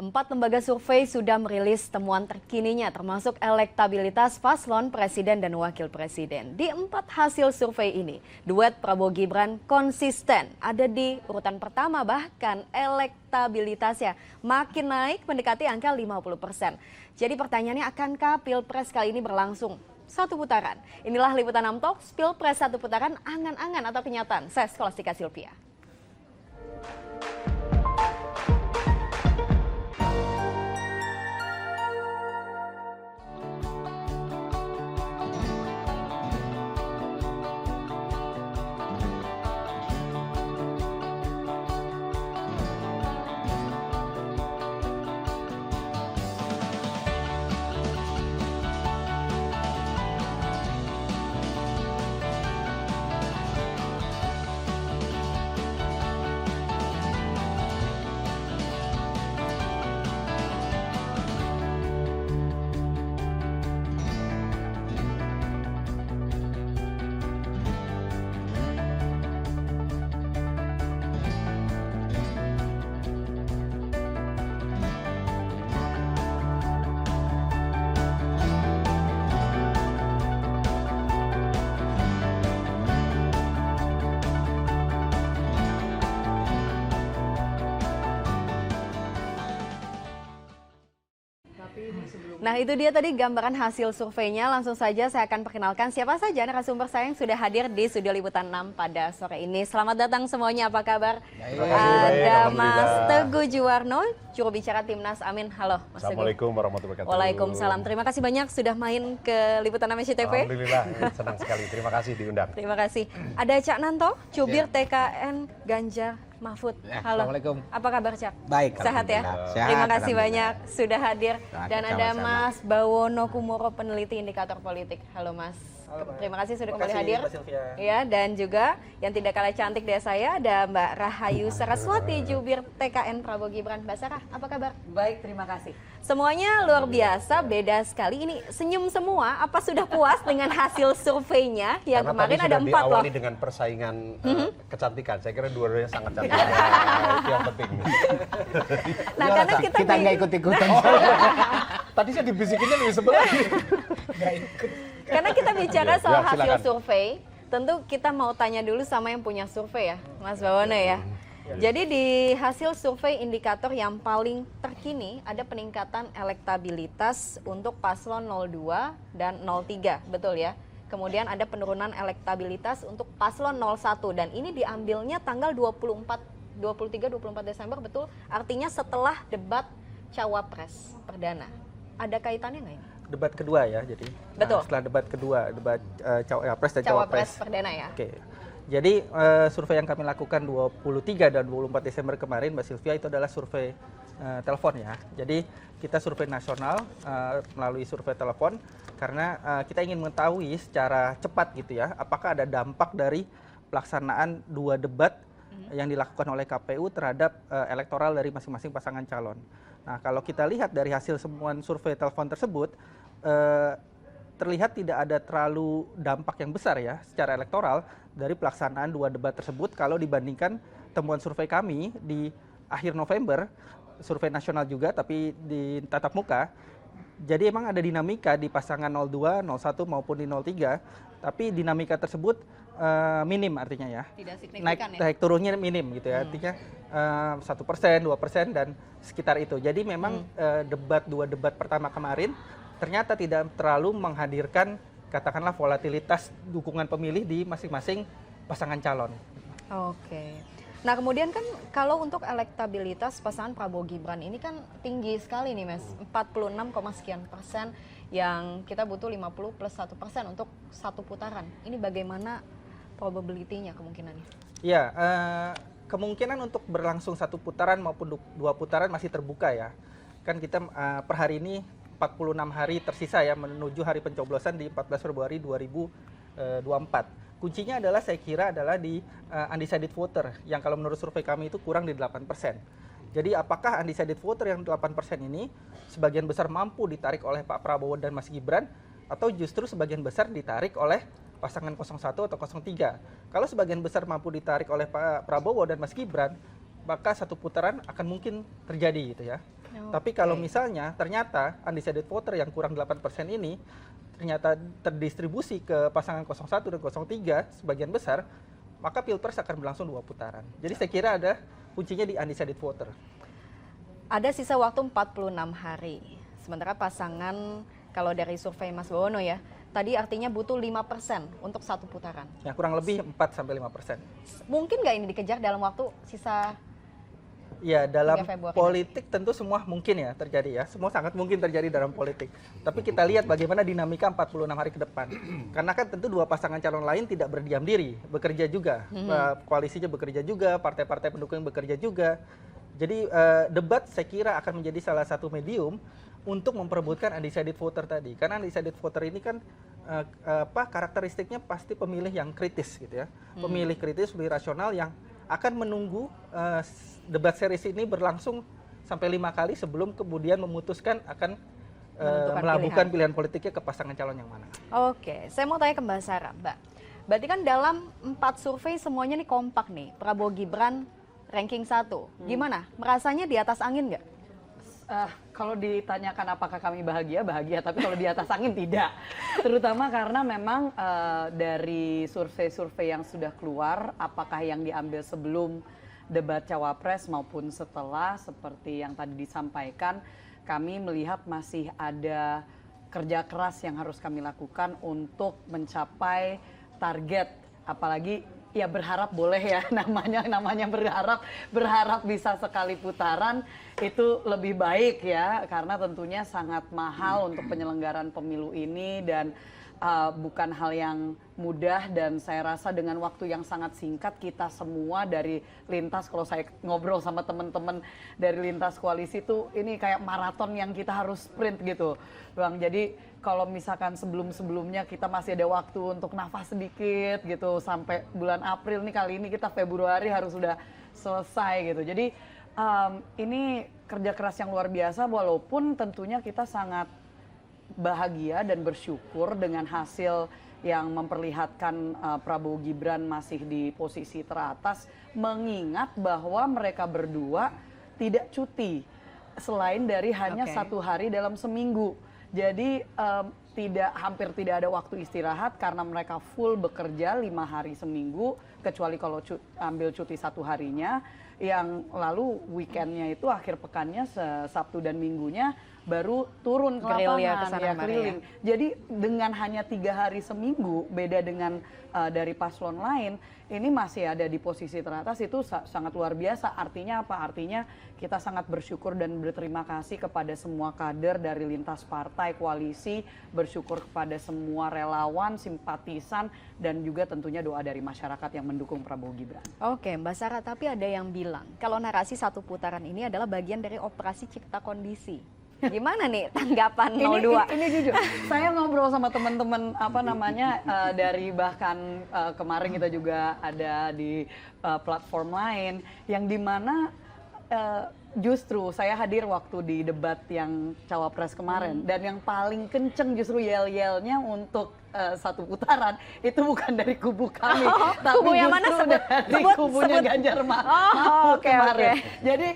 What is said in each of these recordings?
4 lembaga survei sudah merilis temuan terkininya termasuk elektabilitas paslon presiden dan wakil presiden. Di 4 hasil survei ini, duet Prabowo Gibran konsisten ada di urutan pertama, bahkan elektabilitasnya makin naik mendekati angka 50%. Jadi pertanyaannya, akankah Pilpres kali ini berlangsung satu putaran? Inilah liputan Amtox, Pilpres satu putaran, angan-angan atau kenyataan. Saya Skolastika Silvia. Nah, itu dia tadi gambaran hasil surveinya. Langsung saja saya akan perkenalkan siapa saja narasumber saya yang sudah hadir di Studio Liputan 6 pada sore ini. Selamat datang semuanya, apa kabar? Baik. Ada Mas Teguh Juwarno, juru bicara Timnas Amin. Halo Mas Teguh. Assalamualaikum warahmatullahi wabarakatuh. Waalaikumsalam. Terima kasih banyak sudah main ke Liputan 6 SCTV. Alhamdulillah, senang sekali. Terima kasih diundang. Terima kasih. Ada Cak Nanto, Jubir TKN Ganjar Mahfud. Halo. Assalamualaikum. Apa kabar Cak? Baik. Sehat ya? Sehat, Terima kasih banyak sudah hadir. Sehat, Dan ada sama-sama. Mas Bawono Kumoro, peneliti indikator politik. Halo Mas. Terima kasih sudah kembali hadir. Ya, dan juga yang tidak kalah cantik dari saya ada Mbak Rahayu Saraswati, Jubir TKN Prabowo Gibran. Mbak Sarah, apa kabar? Baik, terima kasih. Semuanya luar biasa, beda sekali. Ini senyum semua. Apa sudah puas dengan hasil surveinya yang Karena kemarin tadi ada sudah 4 loh. diawali dengan persaingan kecantikan. Saya kira dua-duanya sangat cantik. Itu yang penting. Nah, karena kita nggak ikut-ikutan. Tadi saya dibisikinnya di sebelah. Karena kita bicara Ya, soal ya, hasil silakan. survei, tentu kita mau tanya dulu sama yang punya survei ya, Mas Bawono ya. Jadi di hasil survei indikator yang paling terkini ada peningkatan elektabilitas untuk paslon 02 dan 03, betul ya? Kemudian ada penurunan elektabilitas untuk paslon 01 dan ini diambilnya tanggal 23-24 Desember, betul? Artinya setelah debat Cawapres perdana. Ada kaitannya nggak ini? Debat kedua ya, jadi Betul. setelah debat kedua, debat Cawapres dan Cawapres Cawapres. perdana ya? Oke, jadi survei yang kami lakukan 23 dan 24 Desember kemarin, Mbak Sylvia, itu adalah survei telepon ya. Jadi kita survei nasional melalui survei telepon karena kita ingin mengetahui secara cepat gitu ya, apakah ada dampak dari pelaksanaan 2 debat yang dilakukan oleh KPU terhadap elektoral dari masing-masing pasangan calon. Nah, kalau kita lihat dari hasil semua survei telepon tersebut, terlihat tidak ada terlalu dampak yang besar ya secara elektoral dari pelaksanaan 2 debat tersebut kalau dibandingkan temuan survei kami di akhir November, survei nasional juga tapi di tatap muka. Jadi emang ada dinamika di pasangan 02, 01 maupun di 03, tapi dinamika tersebut minim artinya ya. Tidak signifikan ya? Naik turunnya minim gitu ya, artinya 1%, 2% dan sekitar itu. Jadi memang 2 debat pertama kemarin ternyata tidak terlalu menghadirkan katakanlah volatilitas dukungan pemilih di masing-masing pasangan calon. Oke. Nah, kemudian kan kalau untuk elektabilitas pasangan Prabowo Gibran ini kan tinggi sekali nih Mas, 46, sekian persen, yang kita butuh 50 plus 1% untuk satu putaran. Ini bagaimana probability-nya, kemungkinannya? Ya, kemungkinan untuk berlangsung satu putaran maupun 2 putaran masih terbuka ya. Kan kita per hari ini 46 hari tersisa ya menuju hari pencoblosan di 14 Februari 2024. Kuncinya adalah saya kira adalah di undecided voter yang kalau menurut survei kami itu kurang di 8%. Jadi apakah undecided voter yang 8% ini sebagian besar mampu ditarik oleh Pak Prabowo dan Mas Gibran atau justru sebagian besar ditarik oleh pasangan 01 atau 03. Kalau sebagian besar mampu ditarik oleh Pak Prabowo dan Mas Gibran, maka satu putaran akan mungkin terjadi gitu ya. Tapi kalau misalnya ternyata undecided voter yang kurang 8% ini ternyata terdistribusi ke pasangan 01 dan 03 sebagian besar, maka Pilpres akan berlangsung 2 putaran. Jadi saya kira ada kuncinya di undecided voter. Ada sisa waktu 46 hari. Sementara pasangan kalau dari survei Mas Bawono ya, tadi artinya butuh 5% untuk 1 putaran. Ya, kurang lebih 4-5%. Mungkin nggak ini dikejar dalam waktu sisa? Ya, dalam 3 Februari politik tentu semua mungkin ya terjadi ya. Semua sangat mungkin terjadi dalam politik. Tapi kita lihat bagaimana dinamika 46 hari ke depan. Karena kan tentu 2 pasangan calon lain tidak berdiam diri, bekerja juga. Koalisinya bekerja juga, partai-partai pendukung bekerja juga. Jadi debat saya kira akan menjadi salah satu medium untuk memperebutkan undecided voter tadi. Karena undecided voter ini kan karakteristiknya pasti pemilih yang kritis gitu ya. Pemilih kritis, pemilih rasional yang akan menunggu debat series ini berlangsung sampai 5 kali sebelum kemudian memutuskan akan melabuhkan pilihan politiknya ke pasangan calon yang mana. Oke, saya mau tanya ke Mbak Sarah, Mbak. Berarti kan dalam 4 survei semuanya nih kompak nih. Prabowo Gibran ranking 1. Gimana? Merasanya di atas angin nggak? Kalau ditanyakan apakah kami bahagia, bahagia. Tapi kalau di atas angin tidak. Terutama karena memang dari survei-survei yang sudah keluar, apakah yang diambil sebelum debat Cawapres maupun setelah, seperti yang tadi disampaikan, kami melihat masih ada kerja keras yang harus kami lakukan untuk mencapai target. Apalagi ya berharap boleh ya, namanya berharap bisa sekali putaran itu lebih baik ya, karena tentunya sangat mahal untuk penyelenggaraan pemilu ini dan bukan hal yang mudah, dan saya rasa dengan waktu yang sangat singkat kita semua dari lintas, kalau saya ngobrol sama teman-teman dari lintas koalisi itu ini kayak maraton yang kita harus sprint gitu Bang. Jadi kalau misalkan sebelum-sebelumnya kita masih ada waktu untuk nafas sedikit gitu sampai bulan April nih, kali ini kita Februari harus sudah selesai gitu. Jadi ini kerja keras yang luar biasa, walaupun tentunya kita sangat bahagia dan bersyukur dengan hasil yang memperlihatkan Prabowo Gibran masih di posisi teratas, mengingat bahwa mereka berdua tidak cuti selain dari hanya 1 hari dalam seminggu. Jadi hampir tidak ada waktu istirahat karena mereka full bekerja 5 hari seminggu, kecuali kalau ambil cuti 1 harinya, yang lalu weekendnya itu akhir pekannya Sabtu dan Minggunya baru turun ke lapangan, ya keliling. Jadi dengan hanya 3 hari seminggu, beda dengan dari paslon lain, ini masih ada di posisi teratas, itu sangat luar biasa. Artinya apa? Artinya kita sangat bersyukur dan berterima kasih kepada semua kader dari lintas partai, koalisi, bersyukur kepada semua relawan, simpatisan, dan juga tentunya doa dari masyarakat yang mendukung Prabowo Gibran. Oke, Mbak Sarah, tapi ada yang bilang kalau narasi 1 putaran ini adalah bagian dari operasi cipta kondisi. Gimana nih tanggapan 02? Ini jujur, saya ngobrol sama teman-teman dari bahkan kemarin kita juga ada di platform lain yang dimana justru saya hadir waktu di debat yang Cawapres kemarin, dan yang paling kenceng justru yel-yelnya untuk 1 putaran itu bukan dari kubu kami, tapi kubu yang justru mana? Dari kubunya Ganjar Mahfud kemarin. Jadi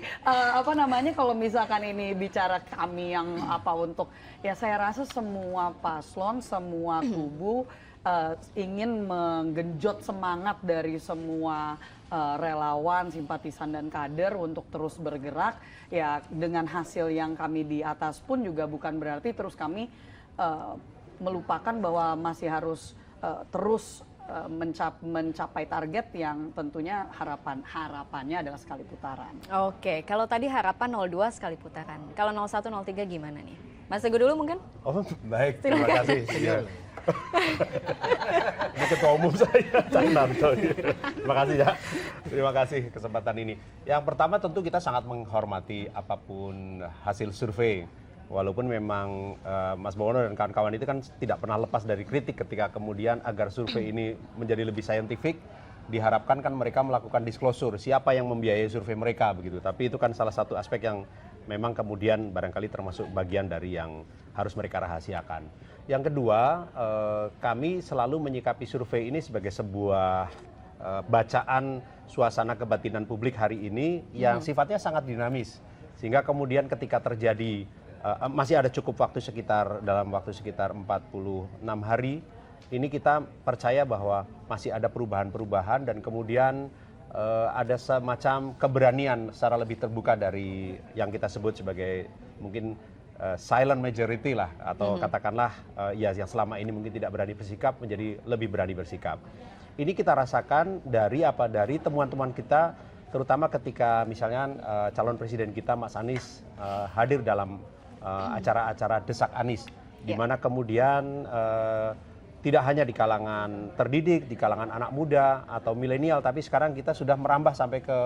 kalau misalkan ini bicara kami yang untuk, ya saya rasa semua paslon, semua kubu ingin menggenjot semangat dari semua relawan, simpatisan dan kader untuk terus bergerak. Ya dengan hasil yang kami di atas pun juga bukan berarti terus kami melupakan bahwa masih harus terus mencapai target yang tentunya harapannya adalah sekali putaran. Oke, kalau tadi harapan 02 sekali putaran. Kalau 01, 03 gimana nih? Mas Teguh dulu mungkin? Oh baik, terima kasih. Ini ketua umum saya, Cak Narto. Terima kasih ya, terima kasih kesempatan ini. Yang pertama tentu kita sangat menghormati apapun hasil survei. Walaupun memang Mas Bawono dan kawan-kawan itu kan tidak pernah lepas dari kritik ketika kemudian agar survei ini menjadi lebih saintifik, diharapkan kan mereka melakukan disclosure siapa yang membiayai survei mereka begitu. Tapi itu kan salah satu aspek yang memang kemudian barangkali termasuk bagian dari yang harus mereka rahasiakan. Yang kedua, kami selalu menyikapi survei ini sebagai sebuah bacaan suasana kebatinan publik hari ini yang sifatnya sangat dinamis. Sehingga kemudian ketika terjadi masih ada cukup waktu dalam waktu sekitar 46 hari, ini kita percaya bahwa masih ada perubahan-perubahan dan kemudian ada semacam keberanian secara lebih terbuka dari yang kita sebut sebagai mungkin silent majority lah, atau katakanlah ya yang selama ini mungkin tidak berani bersikap menjadi lebih berani bersikap. Ini kita rasakan dari temuan-temuan kita, terutama ketika misalnya calon presiden kita Mas Anies hadir dalam acara-acara Desak Anies, di mana kemudian tidak hanya di kalangan terdidik, di kalangan anak muda atau milenial, tapi sekarang kita sudah merambah sampai ke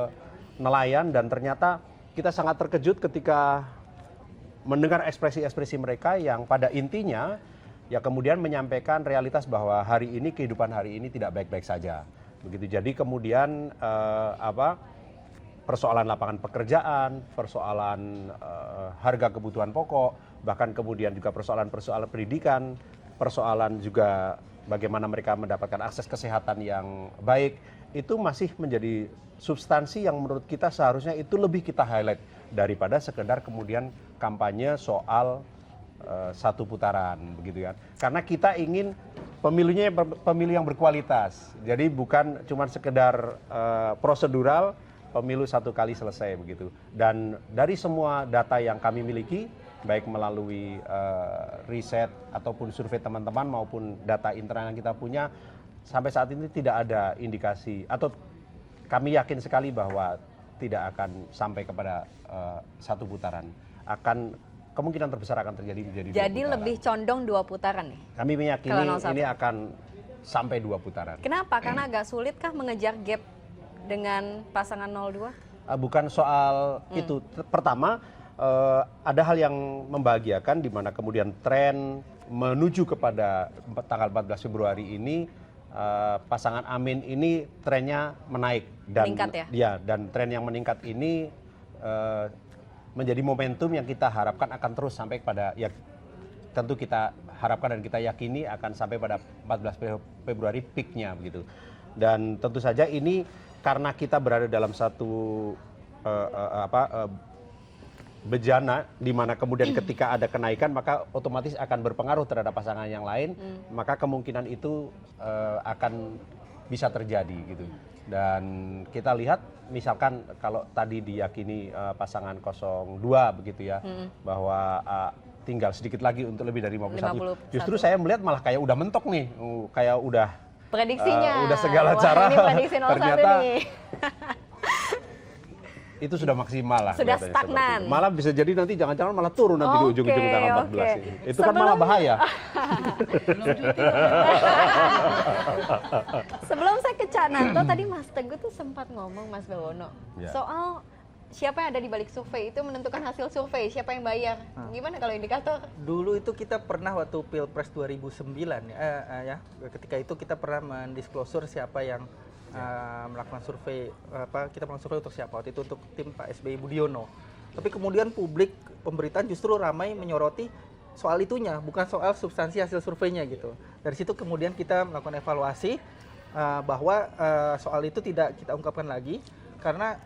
nelayan, dan ternyata kita sangat terkejut ketika mendengar ekspresi-ekspresi mereka yang pada intinya ya kemudian menyampaikan realitas bahwa kehidupan hari ini tidak baik-baik saja. Begitu. Jadi kemudian persoalan lapangan pekerjaan, persoalan harga kebutuhan pokok, bahkan kemudian juga persoalan-persoalan pendidikan, persoalan juga bagaimana mereka mendapatkan akses kesehatan yang baik, itu masih menjadi substansi yang menurut kita seharusnya itu lebih kita highlight daripada sekedar kemudian kampanye soal satu putaran, begitu kan. Karena kita ingin pemilunya pemilu yang berkualitas. Jadi bukan cuma sekedar prosedural, pemilu satu kali selesai begitu. Dan dari semua data yang kami miliki, baik melalui riset ataupun survei teman-teman maupun data internal yang kita punya, sampai saat ini tidak ada indikasi, atau kami yakin sekali bahwa tidak akan sampai kepada satu putaran. Kemungkinan terbesar akan terjadi menjadi 2 putaran. Jadi lebih condong 2 putaran nih? Kami meyakini ini akan sampai 2 putaran. Kenapa? Karena agak sulit kah mengejar gap dengan pasangan 02? Bukan soal itu. Pertama, ada hal yang membahagiakan di mana kemudian tren menuju kepada tanggal 14 Februari ini, pasangan Amin ini trennya menaik dan meningkat ya? Ya, dan tren yang meningkat ini menjadi momentum yang kita harapkan akan terus sampai pada, ya tentu kita harapkan dan kita yakini akan sampai pada 14 Februari peaknya begitu. Dan tentu saja ini karena kita berada dalam satu bejana di mana kemudian ketika ada kenaikan maka otomatis akan berpengaruh terhadap pasangan yang lain, maka kemungkinan itu akan bisa terjadi gitu. Dan kita lihat misalkan kalau tadi diyakini pasangan 02 begitu ya, bahwa tinggal sedikit lagi untuk lebih dari 51. Justru saya melihat malah kayak udah mentok nih, kayak udah prediksinya. Udah segala Wah, cara ini prediksi 01 ternyata nih. itu sudah maksimal lah. Sudah katanya, stagnan. malah bisa jadi nanti jangan-jangan malah turun nanti di ujung-ujung tanggal 14 ini. Itu kan malah bahaya. Sebelum saya ke Cak Nanto, tadi Mas Teguh tuh sempat ngomong, Mas Bawono, Ya. soal siapa yang ada di balik survei itu menentukan hasil survei, siapa yang bayar. Gimana kalau indikator? Dulu itu kita pernah waktu Pilpres 2009 ya, ketika itu kita pernah mendisklosur siapa yang melakukan survei, kita melakukan survei untuk siapa, waktu itu untuk tim Pak SBY Budiono. Tapi kemudian publik, pemberitaan justru ramai menyoroti soal itunya, bukan soal substansi hasil surveinya gitu. Dari situ kemudian kita melakukan evaluasi bahwa soal itu tidak kita ungkapkan lagi karena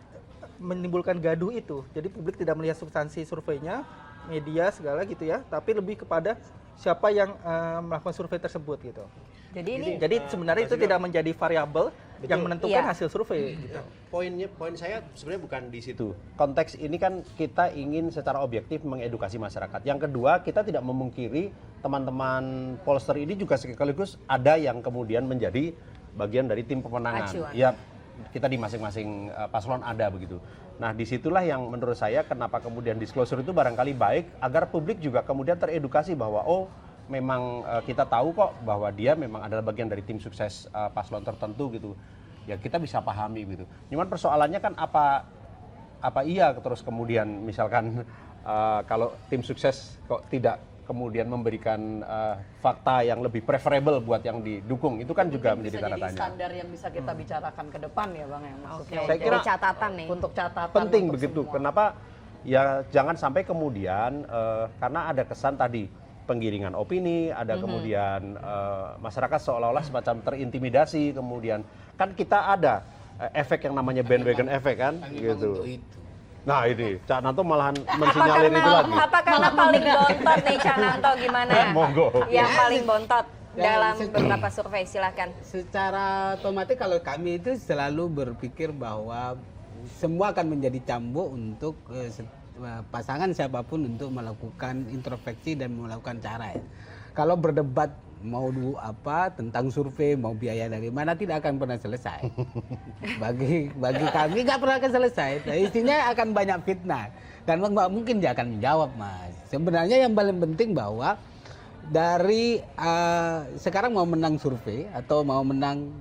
menimbulkan gaduh itu. Jadi publik tidak melihat substansi surveinya, media segala gitu ya, tapi lebih kepada siapa yang melakukan survei tersebut gitu. Jadi sebenarnya itu tidak menjadi variabel yang menentukan hasil survei gitu. Poin saya sebenarnya bukan di situ. Konteks ini kan kita ingin secara objektif mengedukasi masyarakat. Yang kedua, kita tidak memungkiri teman-teman pollster ini juga sekaligus ada yang kemudian menjadi bagian dari tim pemenangan. Acuan. Ya, kita di masing-masing paslon ada begitu. Nah, disitulah yang menurut saya kenapa kemudian disclosure itu barangkali baik agar publik juga kemudian teredukasi bahwa memang kita tahu kok bahwa dia memang adalah bagian dari tim sukses paslon tertentu gitu. Ya kita bisa pahami gitu. Cuman persoalannya kan apa iya terus kemudian misalkan kalau tim sukses kok tidak kemudian memberikan fakta yang lebih preferable buat yang didukung, itu kan juga menjadi tanda tanya. Standar yang bisa kita bicarakan ke depan ya Bang ya maksudnya. Saya kira catatan nih. Untuk catatan. Penting untuk begitu. semua. Kenapa? Ya jangan sampai kemudian karena ada kesan tadi penggiringan opini, ada kemudian masyarakat seolah-olah semacam terintimidasi, kemudian kan kita ada efek yang namanya bandwagon efek kan, gitu. Nah ini, Cak Nanto malahan mensinyalir itu lagi. Apa karena paling bontot nih Cak Nanto gimana? Monggo. Yang paling bontot Ya, dalam beberapa survei, silakan. Secara otomatis kalau kami itu selalu berpikir bahwa semua akan menjadi cambuk untuk pasangan siapapun untuk melakukan introspeksi dan melakukan cara ya. Kalau berdebat mau apa tentang survei, mau biaya dari mana, tidak akan pernah selesai. Bagi kami nggak pernah akan selesai. Nah, isinya akan banyak fitnah dan mungkin dia akan menjawab, Mas. Sebenarnya yang paling penting bahwa dari sekarang mau menang survei atau mau menang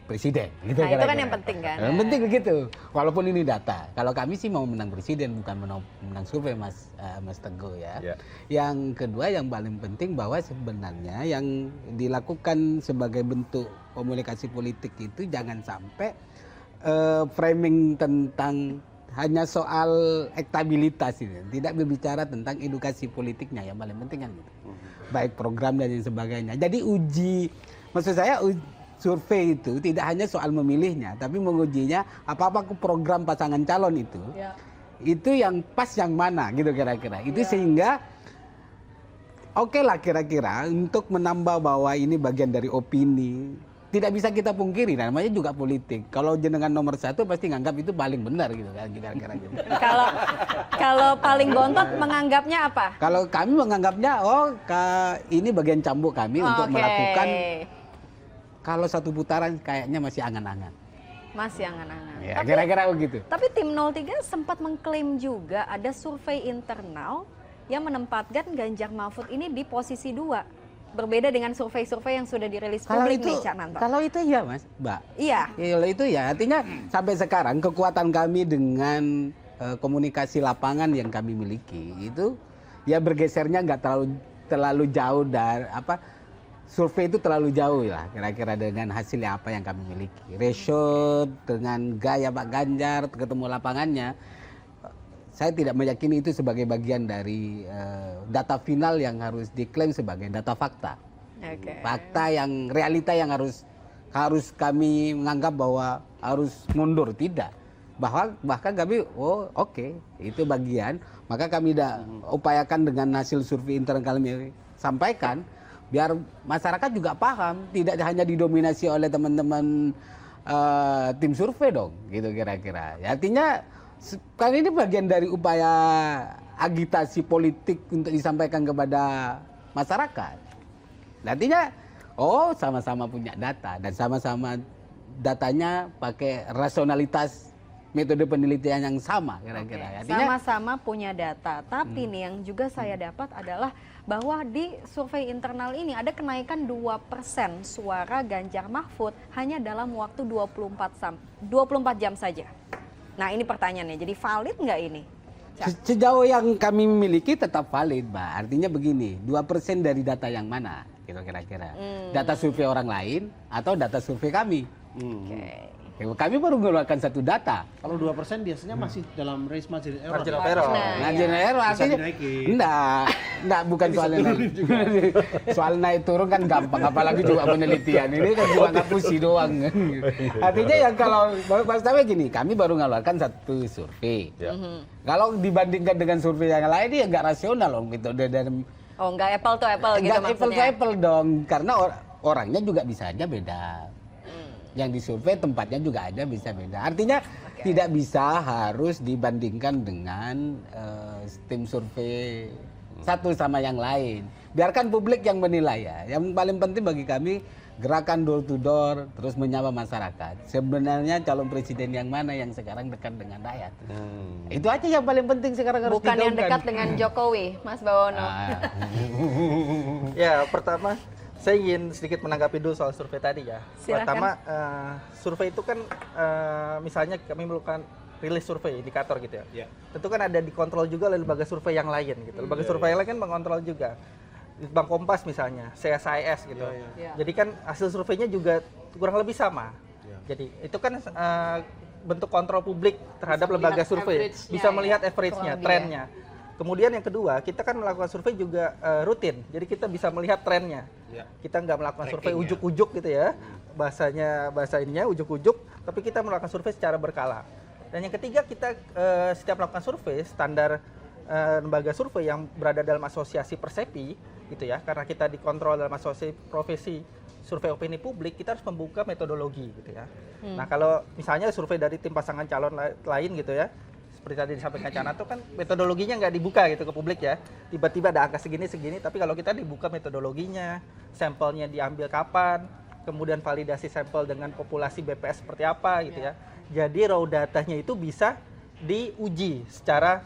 presiden gitu. Nah, itu kan yang penting kan. Yang penting begitu. Walaupun ini data. Kalau kami sih mau menang presiden bukan menang survei, Mas Teguh ya. Ya. Yang kedua yang paling penting bahwa sebenarnya yang dilakukan sebagai bentuk komunikasi politik itu jangan sampai framing tentang hanya soal elektabilitas ini, tidak berbicara tentang edukasi politiknya yang paling penting kan gitu. Baik program dan lain sebagainya. Jadi maksud saya survei itu tidak hanya soal memilihnya, tapi mengujinya apa-apa program pasangan calon itu. Ya. Itu yang pas yang mana gitu kira-kira. Itu sehingga oke lah kira-kira untuk menambah bahwa ini bagian dari opini. Tidak bisa kita pungkiri, namanya juga politik. Kalau jenengan nomor satu pasti nganggap itu paling benar gitu kan kira-kira gitu. Kalau paling bontot menganggapnya apa? Kalau kami menganggapnya ini bagian cambuk kami untuk melakukan kalau satu putaran kayaknya masih angan-angan. Masih angan-angan. Ya, kira-kira begitu. Tapi tim 03 sempat mengklaim juga ada survei internal yang menempatkan Ganjar Mahfud ini di posisi 2. Berbeda dengan survei-survei yang sudah dirilis publik nih, Cak Nanto. Kalau itu iya, Mas, Mbak. Iya. Kalau itu ya, artinya sampai sekarang kekuatan kami dengan komunikasi lapangan yang kami miliki itu ya bergesernya nggak terlalu jauh dari survei itu terlalu jauh lah kira-kira dengan hasilnya apa yang kami miliki. Ratio dengan gaya Pak Ganjar ketemu lapangannya, saya tidak meyakini itu sebagai bagian dari data final yang harus diklaim sebagai data fakta. Fakta yang realita yang harus kami menganggap bahwa harus mundur, tidak. Bahkan kami itu bagian, maka kami upayakan dengan hasil survei internal kami sampaikan biar masyarakat juga paham, tidak hanya didominasi oleh teman-teman tim survei dong, gitu kira-kira. Ya, artinya kan ini bagian dari upaya agitasi politik untuk disampaikan kepada masyarakat. Artinya, sama-sama punya data dan sama-sama datanya pakai rasionalitas metode penelitian yang sama kira-kira. Sama-sama punya data, tapi nih yang juga saya dapat adalah bahwa di survei internal ini ada kenaikan 2% suara Ganjar Mahfud hanya dalam waktu 24 jam saja. Nah ini pertanyaannya, jadi valid nggak ini? Sejauh yang kami miliki tetap valid, Mbak. Artinya begini, 2% dari data yang mana? Gitu kira-kira. Data survei orang lain atau data survei kami? Kami baru mengeluarkan satu data. Kalau 2% biasanya masih dalam range margin error. Margin of error. Margin of error artinya enggak bukan soalnya soal naik turun kan gampang, apalagi juga penelitian ini kan cuma ngapusi doang. Artinya yang kalau maksudnya gini, kami baru mengeluarkan satu survei. Kalau dibandingkan dengan survei yang lain ya enggak rasional loh gitu. Enggak apple to apple gitu maksudnya. Apple to apple dong, karena orangnya juga bisa aja beda. Yang disurvei tempatnya juga ada bisa beda. Artinya tidak bisa harus dibandingkan dengan tim survei satu sama yang lain. Biarkan publik yang menilai ya. Yang paling penting bagi kami gerakan door to door terus menyapa masyarakat. Sebenarnya calon presiden yang mana yang sekarang dekat dengan rakyat. Itu aja yang paling penting sekarang harus bukan yang digaungkan. dekat dengan Jokowi, Mas Bawono. Ya, pertama saya ingin sedikit menanggapi dulu soal survei tadi ya. Silakan. Pertama, survei itu kan misalnya kami melakukan rilis survei, indikator gitu ya. Tentu kan ada dikontrol juga oleh lembaga survei yang lain gitu. Lembaga survei yang lain kan mengontrol juga. Bank Kompas misalnya, CSIS gitu. Jadi kan hasil surveinya juga kurang lebih sama. Jadi itu kan bentuk kontrol publik terhadap lembaga survei. Bisa melihat average-nya, trennya. Kemudian yang kedua, kita kan melakukan survei juga rutin. Jadi kita bisa melihat trennya. Kita nggak melakukan survei ujuk-ujuk gitu ya. Bahasa ininya ujuk-ujuk, tapi kita melakukan survei secara berkala. Dan yang ketiga, kita setiap melakukan survei, standar lembaga survei yang berada dalam asosiasi Persepi, gitu ya, karena kita dikontrol dalam asosiasi profesi survei opini publik, kita harus membuka metodologi, gitu ya. Nah, kalau misalnya survei dari tim pasangan calon lain, gitu ya, seperti tadi disampaikan Canato kan metodologinya nggak dibuka gitu ke publik ya. Tiba-tiba ada angka segini, tapi kalau kita dibuka metodologinya, sampelnya diambil kapan, kemudian validasi sampel dengan populasi BPS seperti apa gitu ya. Jadi raw datanya itu bisa diuji secara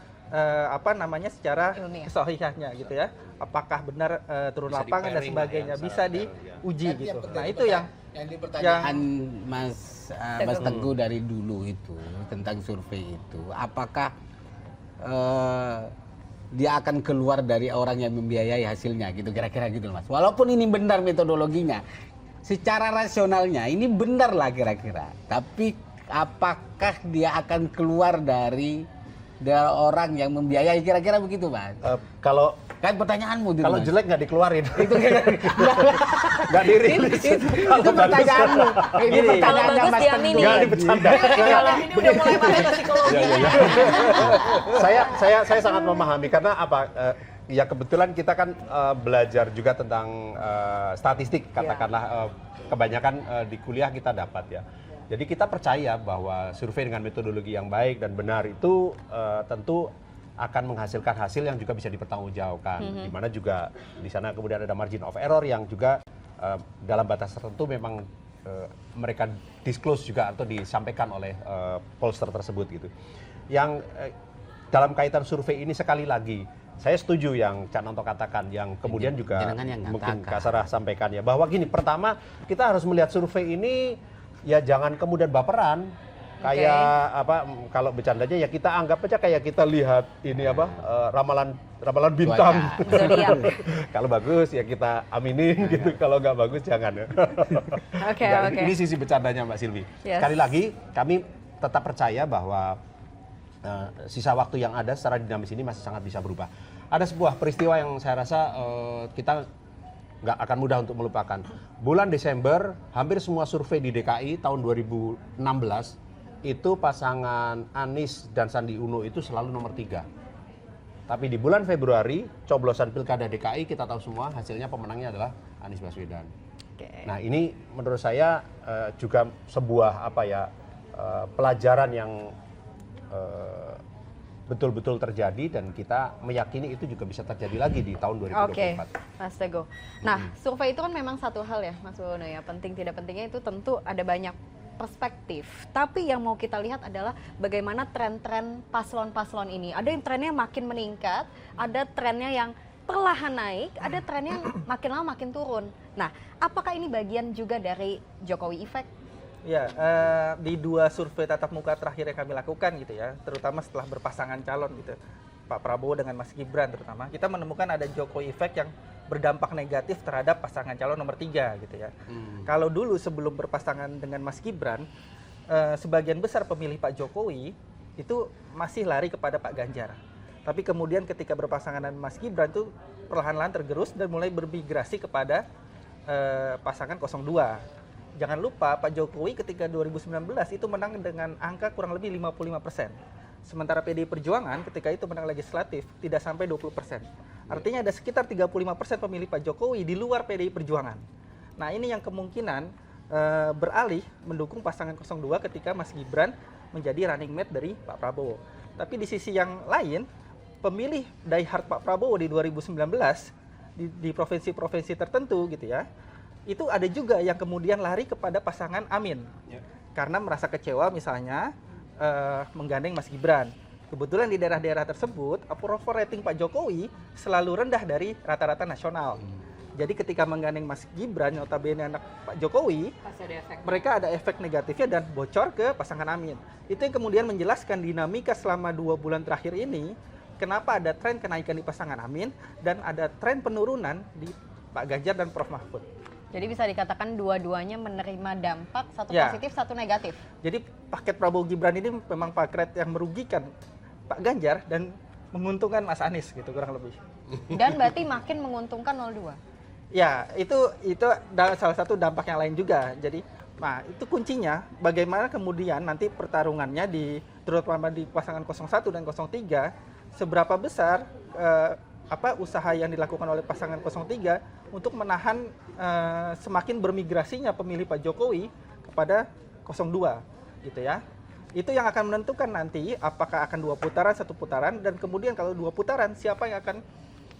secara ilmiah, kesahihannya gitu ya. Apakah benar turun Bisa lapangan dan di-pairing sebagainya, lah ya, bisa diuji gitu. Nah, itu yang dipertanyaan Mas Teguh dari dulu itu tentang survei itu, apakah dia akan keluar dari orang yang membiayai hasilnya gitu, kira-kira gitu Mas. Walaupun ini benar metodologinya, secara rasionalnya ini benar lah kira-kira, tapi apakah dia akan keluar dari orang yang membiayai, kira-kira begitu Mas? Kalau Kan pertanyaanmu itu kalau Mas. jelek nggak dikeluarin, Itu nggak dirilis. itu pertanyaanmu. Ini Kalau pertanyaannya bagus Mas diamini. Teguh. Nggak bercanda. Ini udah mulai masuk ke psikologi. Saya sangat memahami karena apa? Ya kebetulan kita kan belajar juga tentang statistik, katakanlah kebanyakan di kuliah kita dapat ya. Jadi kita percaya bahwa survei dengan metodologi yang baik dan benar itu tentu akan menghasilkan hasil yang juga bisa dipertanggungjawabkan. Di mana juga di sana kemudian ada margin of error yang juga dalam batas tertentu memang mereka disclose juga atau disampaikan oleh pollster tersebut gitu. Yang dalam kaitan survei ini sekali lagi saya setuju yang Cak Nonto katakan, yang kemudian juga mungkin Kak Sarah sampaikan ya, bahwa gini, pertama kita harus melihat survei ini ya jangan kemudian baperan. Kayak apa, kalau bercandanya ya kita anggap aja kayak kita lihat ini apa ramalan bintang. Kalau bagus ya kita aminin gitu, kalau nggak bagus jangan. Oke. Ini sisi bercandanya Mbak Silvi. Yes. Sekali lagi kami tetap percaya bahwa sisa waktu yang ada secara dinamis ini masih sangat bisa berubah. Ada sebuah peristiwa yang saya rasa kita nggak akan mudah untuk melupakan. Bulan Desember, hampir semua survei di DKI tahun 2016 itu pasangan Anies dan Sandi Uno itu selalu nomor 3. Tapi di bulan Februari, coblosan Pilkada DKI kita tahu semua hasilnya pemenangnya adalah Anies Baswedan. Nah ini menurut saya juga sebuah pelajaran yang betul-betul terjadi dan kita meyakini itu juga bisa terjadi lagi di tahun 2024. Oke, Mas Teguh. Nah, survei itu kan memang satu hal ya, Mas Wono ya. Penting tidak pentingnya itu tentu ada banyak perspektif. Tapi yang mau kita lihat adalah bagaimana tren-tren paslon-paslon ini. Ada yang trennya makin meningkat, ada trennya yang perlahan naik, ada trennya makin lama makin turun. Nah, apakah ini bagian juga dari Jokowi Effect? Ya, di 2 survei tatap muka terakhir yang kami lakukan gitu ya, terutama setelah berpasangan calon gitu, Pak Prabowo dengan Mas Gibran terutama, kita menemukan ada Jokowi Effect yang berdampak negatif terhadap pasangan calon nomor 3 gitu ya. Kalau dulu sebelum berpasangan dengan Mas Gibran, sebagian besar pemilih Pak Jokowi itu masih lari kepada Pak Ganjar. Tapi kemudian ketika berpasangan dengan Mas Gibran itu perlahan-lahan tergerus dan mulai bermigrasi kepada pasangan 02. Jangan lupa Pak Jokowi ketika 2019 itu menang dengan angka kurang lebih 55%. Sementara PDI Perjuangan ketika itu menang legislatif tidak sampai 20%. Artinya ada sekitar 35% pemilih Pak Jokowi di luar PDI Perjuangan. Nah ini yang kemungkinan beralih mendukung pasangan 02 ketika Mas Gibran menjadi running mate dari Pak Prabowo. Tapi di sisi yang lain, pemilih diehard Pak Prabowo di 2019 di provinsi-provinsi tertentu gitu ya, itu ada juga yang kemudian lari kepada pasangan Amin. Karena merasa kecewa misalnya menggandeng Mas Gibran. Kebetulan di daerah-daerah tersebut approval rating Pak Jokowi selalu rendah dari rata-rata nasional. Jadi ketika menggandeng Mas Gibran, notabene anak Pak Jokowi, mereka ada efek negatifnya dan bocor ke pasangan Amin. Itu yang kemudian menjelaskan dinamika selama 2 bulan terakhir ini, kenapa ada tren kenaikan di pasangan Amin dan ada tren penurunan di Pak Ganjar dan Prof Mahfud. Jadi bisa dikatakan dua-duanya menerima dampak, satu positif, satu negatif. Jadi paket Prabowo Gibran ini memang paket yang merugikan Pak Ganjar dan menguntungkan Mas Anies gitu kurang lebih. Dan berarti makin menguntungkan 02. Ya, itu salah satu dampak yang lain juga. Jadi Nah, itu kuncinya bagaimana kemudian nanti pertarungannya terutama di pasangan 01 dan 03 seberapa besar usaha yang dilakukan oleh pasangan 03 untuk menahan semakin bermigrasinya pemilih Pak Jokowi kepada 02 gitu ya. Itu yang akan menentukan nanti apakah akan 2 putaran, 1 putaran, dan kemudian kalau 2 putaran siapa yang akan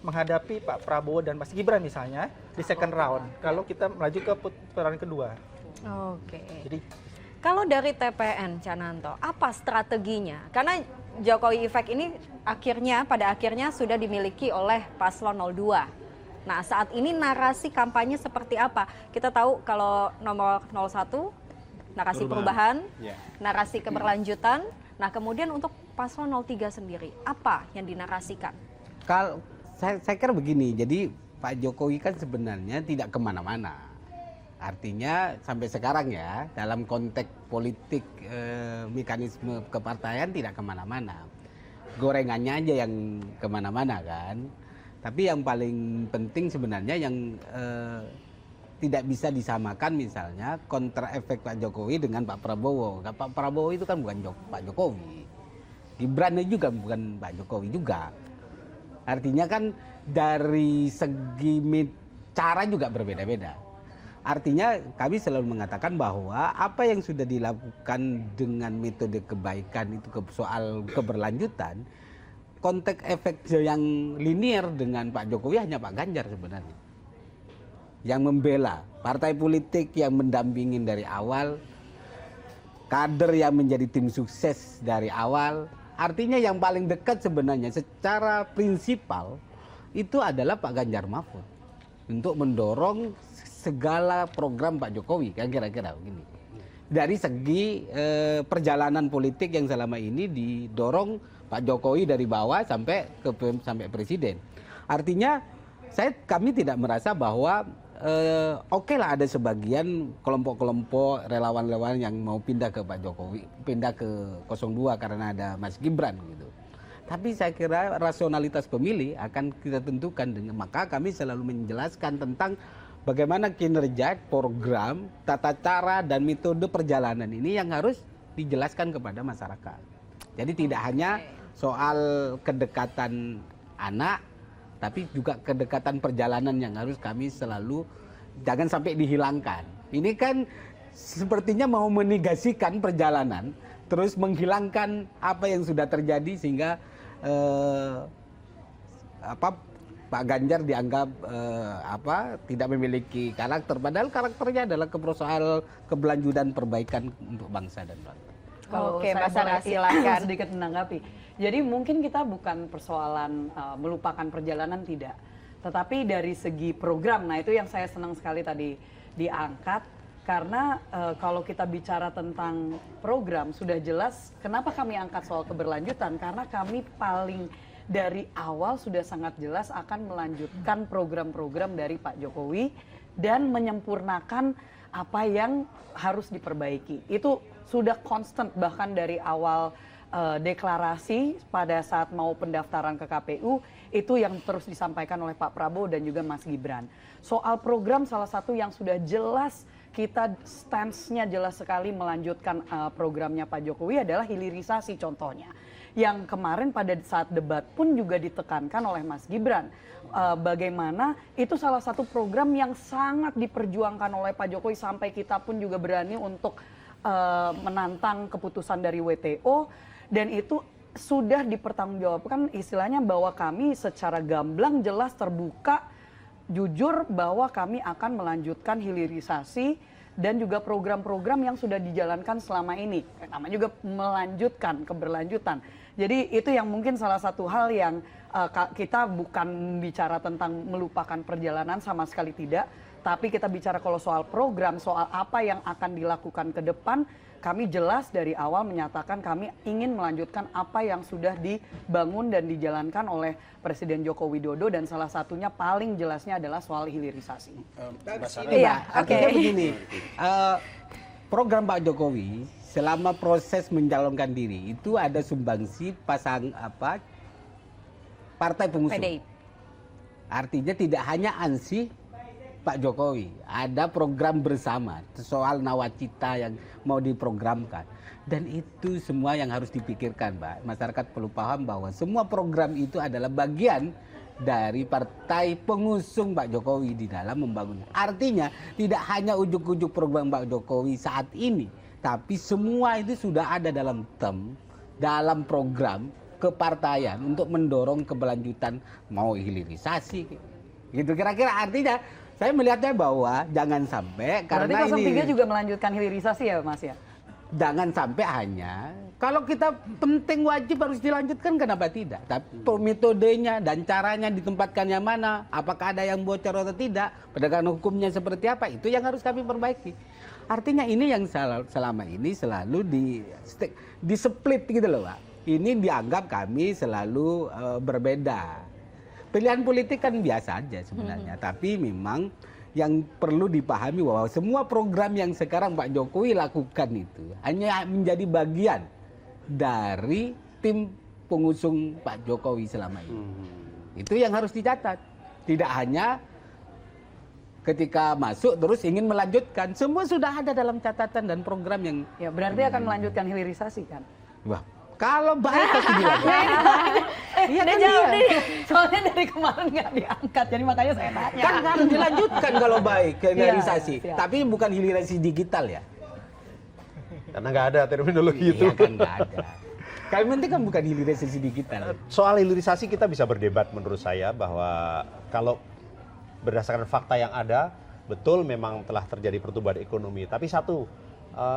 menghadapi Pak Prabowo dan Mas Gibran misalnya di second round kalau kita melaju ke putaran kedua. Oke. Jadi Kalau dari TPN, Cananto, apa strateginya? Karena Jokowi Effect ini pada akhirnya sudah dimiliki oleh paslon 02. Nah, saat ini narasi kampanye seperti apa? Kita tahu kalau nomor 01, narasi perubahan, narasi keberlanjutan. Nah, kemudian untuk paslon 03 sendiri, apa yang dinarasikan? Kalau saya kira begini, jadi Pak Jokowi kan sebenarnya tidak kemana-mana. Artinya sampai sekarang ya, dalam konteks politik mekanisme kepartaian tidak kemana-mana. Gorengannya aja yang kemana-mana kan. Tapi yang paling penting sebenarnya yang tidak bisa disamakan misalnya kontra efek Pak Jokowi dengan Pak Prabowo. Pak Prabowo itu kan bukan Pak Jokowi. Gibran juga bukan Pak Jokowi juga. Artinya kan dari segi cara juga berbeda-beda. Artinya kami selalu mengatakan bahwa apa yang sudah dilakukan dengan metode kebaikan itu soal keberlanjutan, konteks efek yang linear dengan Pak Jokowi hanya Pak Ganjar sebenarnya. Yang membela, partai politik yang mendampingin dari awal, kader yang menjadi tim sukses dari awal. Artinya yang paling dekat sebenarnya secara prinsipal itu adalah Pak Ganjar Mahfud untuk mendorong segala program Pak Jokowi, kan kira-kira begini. Dari segi perjalanan politik yang selama ini didorong Pak Jokowi dari bawah sampai presiden. Artinya kami tidak merasa bahwa oke lah ada sebagian kelompok-kelompok relawan-relawan yang mau pindah ke Pak Jokowi, pindah ke 02 karena ada Mas Gibran gitu. Tapi saya kira rasionalitas pemilih akan kita tentukan dengan maka kami selalu menjelaskan tentang bagaimana kinerja program, tata cara dan metode perjalanan ini yang harus dijelaskan kepada masyarakat. Jadi tidak hanya soal kedekatan anak, tapi juga kedekatan perjalanan yang harus kami selalu jangan sampai dihilangkan. Ini kan sepertinya mau menegasikan perjalanan, terus menghilangkan apa yang sudah terjadi sehingga Pak Ganjar dianggap tidak memiliki karakter, padahal karakternya adalah soal keberlanjutan perbaikan untuk bangsa dan bangsa. Oke, Mbak Sarah, silakan sedikit menanggapi. Jadi mungkin kita bukan persoalan melupakan perjalanan tidak, tetapi dari segi program. Nah itu yang saya senang sekali tadi diangkat karena kalau kita bicara tentang program sudah jelas. Kenapa kami angkat soal keberlanjutan? Karena kami paling dari awal sudah sangat jelas akan melanjutkan program-program dari Pak Jokowi dan menyempurnakan apa yang harus diperbaiki. Itu sudah konstan bahkan dari awal deklarasi pada saat mau pendaftaran ke KPU itu yang terus disampaikan oleh Pak Prabowo dan juga Mas Gibran. Soal program salah satu yang sudah jelas kita stance-nya jelas sekali melanjutkan programnya Pak Jokowi adalah hilirisasi contohnya. Yang kemarin pada saat debat pun juga ditekankan oleh Mas Gibran. Bagaimana itu salah satu program yang sangat diperjuangkan oleh Pak Jokowi sampai kita pun juga berani untuk menantang keputusan dari WTO dan itu sudah dipertanggungjawabkan istilahnya bahwa kami secara gamblang jelas terbuka jujur bahwa kami akan melanjutkan hilirisasi dan juga program-program yang sudah dijalankan selama ini. Namanya juga melanjutkan, keberlanjutan. Jadi itu yang mungkin salah satu hal yang kita bukan bicara tentang melupakan perjalanan sama sekali tidak. Tapi kita bicara kalau soal program, soal apa yang akan dilakukan ke depan, kami jelas dari awal menyatakan kami ingin melanjutkan apa yang sudah dibangun dan dijalankan oleh Presiden Joko Widodo dan salah satunya paling jelasnya adalah soal hilirisasi. Iya, artinya begini, program Pak Jokowi selama proses mencalonkan diri itu ada sumbangsi partai pengusung. PDIP. Artinya tidak hanya ansih Pak Jokowi, ada program bersama soal nawacita yang mau diprogramkan. Dan itu semua yang harus dipikirkan, Pak. Masyarakat perlu paham bahwa semua program itu adalah bagian dari partai pengusung Pak Jokowi di dalam membangun. Artinya tidak hanya ujuk-ujuk program Pak Jokowi saat ini, tapi semua itu sudah ada dalam dalam program kepartaian untuk mendorong keberlanjutan, mau hilirisasi. Gitu kira-kira, artinya saya melihatnya bahwa jangan sampai Berarti karena 03 ini juga melanjutkan hilirisasi ya Mas ya? jangan sampai hanya kalau kita penting wajib harus dilanjutkan, kenapa tidak? Tapi metodenya dan caranya ditempatkannya mana, apakah ada yang bocor atau tidak, penegakan hukumnya seperti apa, itu yang harus kami perbaiki. Artinya ini yang selama ini selalu di split gitu loh, Pak. Ini dianggap kami selalu berbeda. Pilihan politik kan biasa aja sebenarnya, tapi memang yang perlu dipahami bahwa semua program yang sekarang Pak Jokowi lakukan itu hanya menjadi bagian dari tim pengusung Pak Jokowi selama ini. Itu yang harus dicatat. Tidak hanya ketika masuk terus ingin melanjutkan. Semua sudah ada dalam catatan dan program yang... Ya berarti akan melanjutkan hilirisasi kan? Wah, kalau baik pasti dilakukan. Iya kan jawab nih. Soalnya dari kemarin nggak diangkat, jadi makanya saya tanya. Kan harus dilanjutkan kalau baik hilirisasi. Siap. Tapi bukan hilirisasi digital ya. Karena nggak ada terminologi itu. Iya kan nggak ada. Kali penting kan bukan hilirisasi digital. Soal hilirisasi kita bisa berdebat menurut saya bahwa kalau berdasarkan fakta yang ada, betul memang telah terjadi pertumbuhan ekonomi. Tapi satu,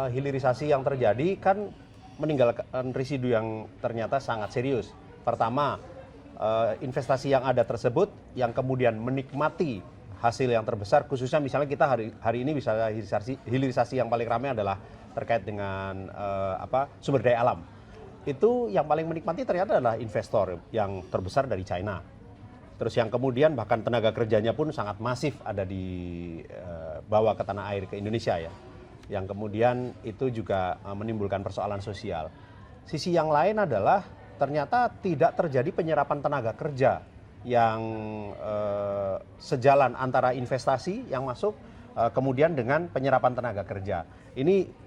hilirisasi yang terjadi kan meninggalkan residu yang ternyata sangat serius. Pertama, investasi yang ada tersebut yang kemudian menikmati hasil yang terbesar, khususnya misalnya kita hari ini bisa hilirisasi yang paling ramai adalah terkait dengan sumber daya alam. Itu yang paling menikmati ternyata adalah investor yang terbesar dari China. Terus yang kemudian bahkan tenaga kerjanya pun sangat masif ada di bawa ke tanah air ke Indonesia ya. Yang kemudian itu juga menimbulkan persoalan sosial. Sisi yang lain adalah ternyata tidak terjadi penyerapan tenaga kerja yang sejalan antara investasi yang masuk kemudian dengan penyerapan tenaga kerja. Ini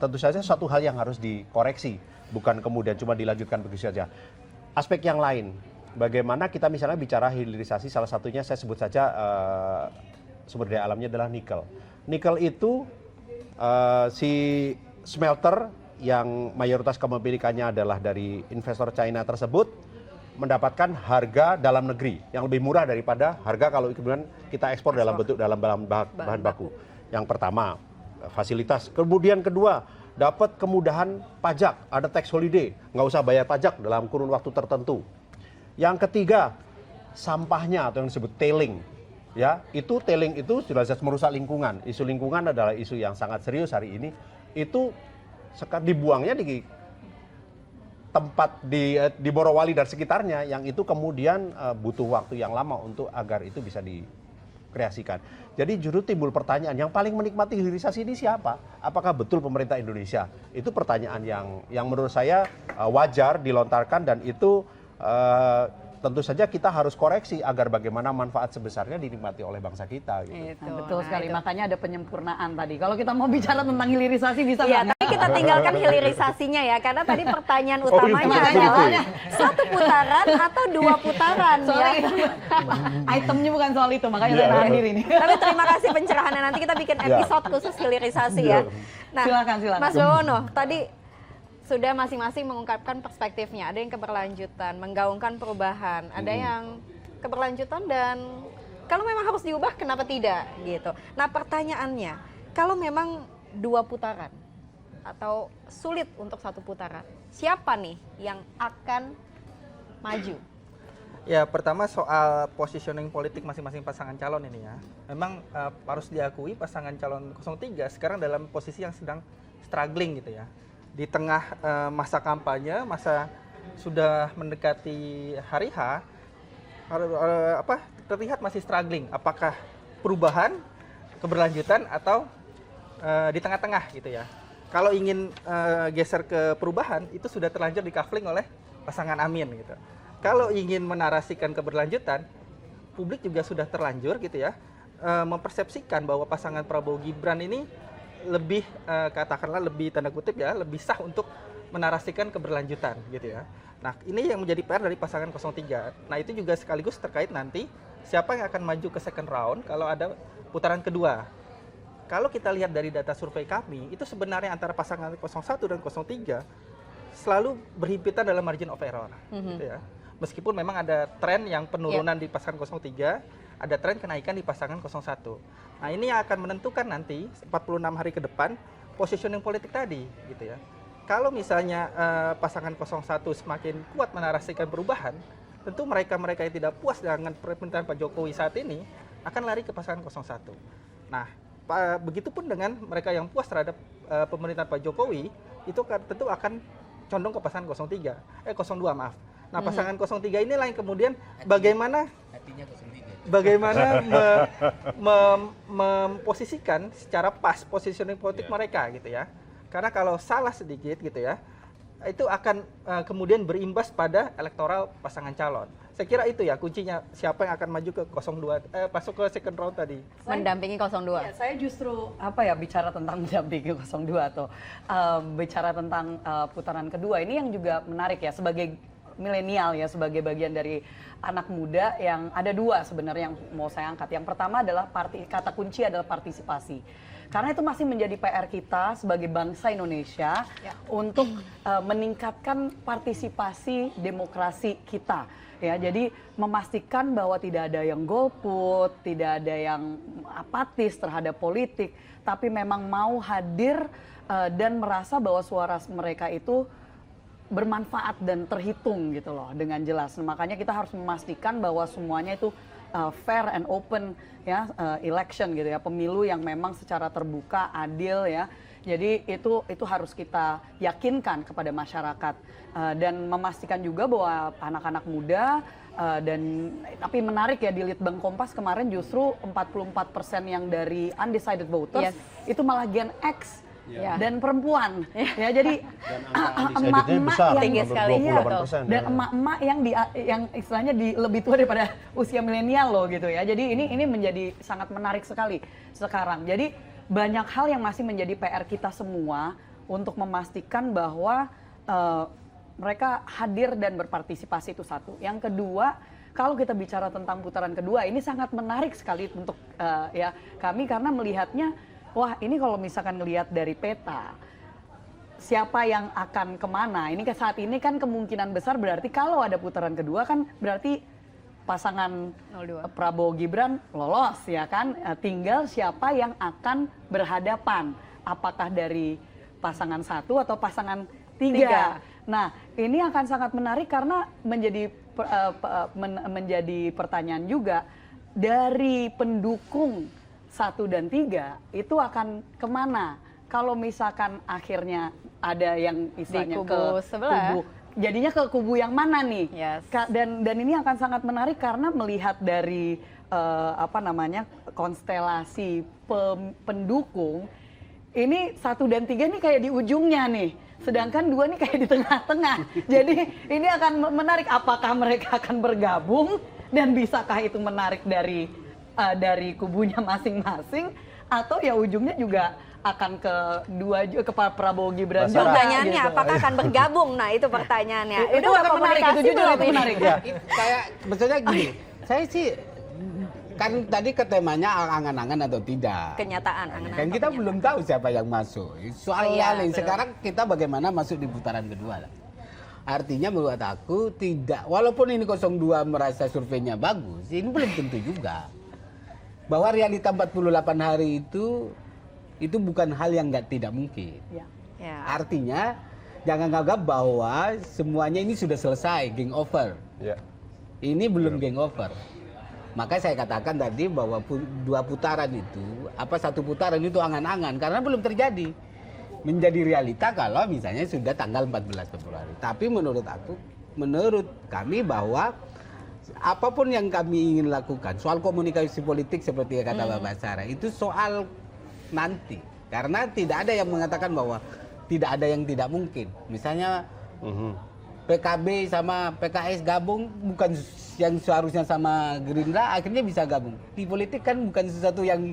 tentu saja suatu hal yang harus dikoreksi, bukan kemudian cuma dilanjutkan begitu saja. Aspek yang lain, bagaimana kita misalnya bicara hilirisasi, salah satunya saya sebut saja sumber daya alamnya adalah nikel. Nikel itu si smelter yang mayoritas kepemilikannya adalah dari investor China tersebut mendapatkan harga dalam negeri yang lebih murah daripada harga kalau kemudian kita ekspor dalam bentuk dalam bahan baku. Yang pertama, fasilitas. Kemudian kedua, dapat kemudahan pajak, ada tax holiday, nggak usah bayar pajak dalam kurun waktu tertentu. Yang ketiga, sampahnya atau yang disebut tailing. Ya, itu tailing itu jelas merusak lingkungan. Isu lingkungan adalah isu yang sangat serius hari ini. Itu dibuangnya di tempat di Morowali dan sekitarnya yang itu kemudian butuh waktu yang lama untuk agar itu bisa dikreasikan. Jadi juru timbul pertanyaan, yang paling menikmati hilirisasi ini siapa? Apakah betul pemerintah Indonesia? Itu pertanyaan yang menurut saya wajar dilontarkan, dan itu tentu saja kita harus koreksi agar bagaimana manfaat sebesarnya dinikmati oleh bangsa kita. Gitu. Nah, betul sekali, makanya ada penyempurnaan tadi. Kalau kita mau bicara tentang hilirisasi bisa Ya, banget. tapi kita tinggalkan hilirisasinya ya, karena tadi pertanyaan utamanya adalah satu putaran atau dua putaran ya. Soalnya itemnya bukan soal itu, makanya saya nahan diri nih. Tapi terima kasih pencerahannya, nanti kita bikin episode khusus hilirisasi ya. Nah, Silakan. Mas Bawono, tadi sudah masing-masing mengungkapkan perspektifnya. Ada yang keberlanjutan, menggaungkan perubahan, ada yang keberlanjutan dan kalau memang harus diubah kenapa tidak gitu. Nah, pertanyaannya, kalau memang dua putaran atau sulit untuk satu putaran, siapa nih yang akan maju? Ya, pertama soal positioning politik masing-masing pasangan calon ini ya. Memang harus diakui pasangan calon 03 sekarang dalam posisi yang sedang struggling gitu ya. Di tengah masa kampanye, masa sudah mendekati hari H, terlihat masih struggling. Apakah perubahan, keberlanjutan, atau di tengah-tengah gitu ya. Kalau ingin geser ke perubahan, itu sudah terlanjur di-coupling oleh pasangan Amin gitu. Kalau ingin menarasikan keberlanjutan, publik juga sudah terlanjur gitu ya mempersepsikan bahwa pasangan Prabowo Gibran ini lebih katakanlah lebih tanda kutip ya, lebih sah untuk menarasikan keberlanjutan gitu ya. Nah, ini yang menjadi PR dari pasangan 03. Nah, itu juga sekaligus terkait nanti siapa yang akan maju ke second round kalau ada putaran kedua. Kalau kita lihat dari data survei kami, itu sebenarnya antara pasangan 01 dan 03 selalu berhimpitan dalam margin of error gitu ya. Meskipun memang ada tren yang penurunan di pasangan 03, ada tren kenaikan di pasangan 01. Nah, ini yang akan menentukan nanti 46 hari ke depan positioning politik tadi gitu ya. Kalau misalnya pasangan 01 semakin kuat menarasikan perubahan, tentu mereka-mereka yang tidak puas dengan pemerintahan Pak Jokowi saat ini akan lari ke pasangan 01. Nah, begitupun dengan mereka yang puas terhadap pemerintahan Pak Jokowi, itu tentu akan condong ke pasangan 02 maaf. Nah, pasangan 03 inilah yang kemudian bagaimana memposisikan secara pas positioning politik mereka gitu ya. Karena kalau salah sedikit gitu ya, itu akan kemudian berimbas pada elektoral pasangan calon. Saya kira itu ya kuncinya, siapa yang akan maju ke 02, masuk ke second round tadi. Mendampingi 02. Ya, saya justru bicara tentang mendampingi 02 atau bicara tentang putaran kedua ini yang juga menarik ya, sebagai milenial ya, sebagai bagian dari anak muda yang ada dua sebenarnya yang mau saya angkat. Yang pertama adalah kata kunci adalah partisipasi. Karena itu masih menjadi PR kita sebagai bangsa Indonesia untuk meningkatkan partisipasi demokrasi kita. Ya, jadi memastikan bahwa tidak ada yang golput, tidak ada yang apatis terhadap politik, tapi memang mau hadir dan merasa bahwa suara mereka itu bermanfaat dan terhitung gitu loh dengan jelas. Makanya kita harus memastikan bahwa semuanya itu fair and open ya, election gitu ya, pemilu yang memang secara terbuka, adil ya. Jadi itu harus kita yakinkan kepada masyarakat dan memastikan juga bahwa anak-anak muda tapi menarik ya, di Litbang Kompas kemarin justru 44% yang dari undecided voters itu malah Gen X dan perempuan ya, jadi emak-emak yang tinggi sekali dan emak-emak yang istilahnya lebih tua daripada usia milenial loh gitu ya. Jadi ini menjadi sangat menarik sekali sekarang. Jadi banyak hal yang masih menjadi PR kita semua untuk memastikan bahwa mereka hadir dan berpartisipasi, itu satu. Yang kedua, kalau kita bicara tentang putaran kedua, ini sangat menarik sekali untuk ya kami, karena melihatnya, wah ini kalau misalkan ngelihat dari peta, siapa yang akan kemana, ini saat ini kan kemungkinan besar berarti kalau ada putaran kedua kan berarti pasangan 02 Prabowo Gibran lolos ya kan, tinggal siapa yang akan berhadapan, apakah dari pasangan 1 atau pasangan 3. Nah, ini akan sangat menarik karena menjadi pertanyaan juga, dari pendukung 1 dan 3 itu akan kemana kalau misalkan akhirnya ada yang istilahnya di kubu sebelah, jadinya ke kubu yang mana nih? Yes. Dan ini akan sangat menarik karena melihat dari konstelasi pendukung, ini 1 dan 3 nih kayak di ujungnya nih, sedangkan 2 nih kayak di tengah-tengah. Jadi ini akan menarik, apakah mereka akan bergabung dan bisakah itu menarik dari kubunya masing-masing, atau ya ujungnya juga akan ke Prabowo Gibran juga. Pertanyaannya gitu. Apakah akan bergabung? Nah, itu pertanyaannya. Itu akan menarik, itu jujur itu menarik. Ya, kayak maksudnya gini, saya sih kan tadi ke temanya angan-angan atau tidak. Kenyataan, angan-angan. Kan kita belum tahu siapa yang masuk. Soal lain betul. sekarang kita bagaimana masuk di putaran kedua lah. Artinya menurut aku tidak, walaupun ini 02 merasa surveinya bagus, ini belum tentu juga. Bahwa realita 48 hari itu bukan hal yang tidak mungkin. Ya. Artinya jangan anggap bahwa semuanya ini sudah selesai, game over. Ya. Ini belum game over. Maka saya katakan tadi bahwa 2 putaran itu, 1 putaran itu angan-angan karena belum terjadi. Menjadi realita kalau misalnya sudah tanggal 14 Februari. Tapi menurut kami bahwa apapun yang kami ingin lakukan, soal komunikasi politik seperti yang kata Bapak Sarah, itu soal nanti. Karena tidak ada yang mengatakan bahwa tidak ada yang tidak mungkin. Misalnya PKB sama PKS gabung bukan yang seharusnya sama Gerindra akhirnya bisa gabung. Di politik kan bukan sesuatu yang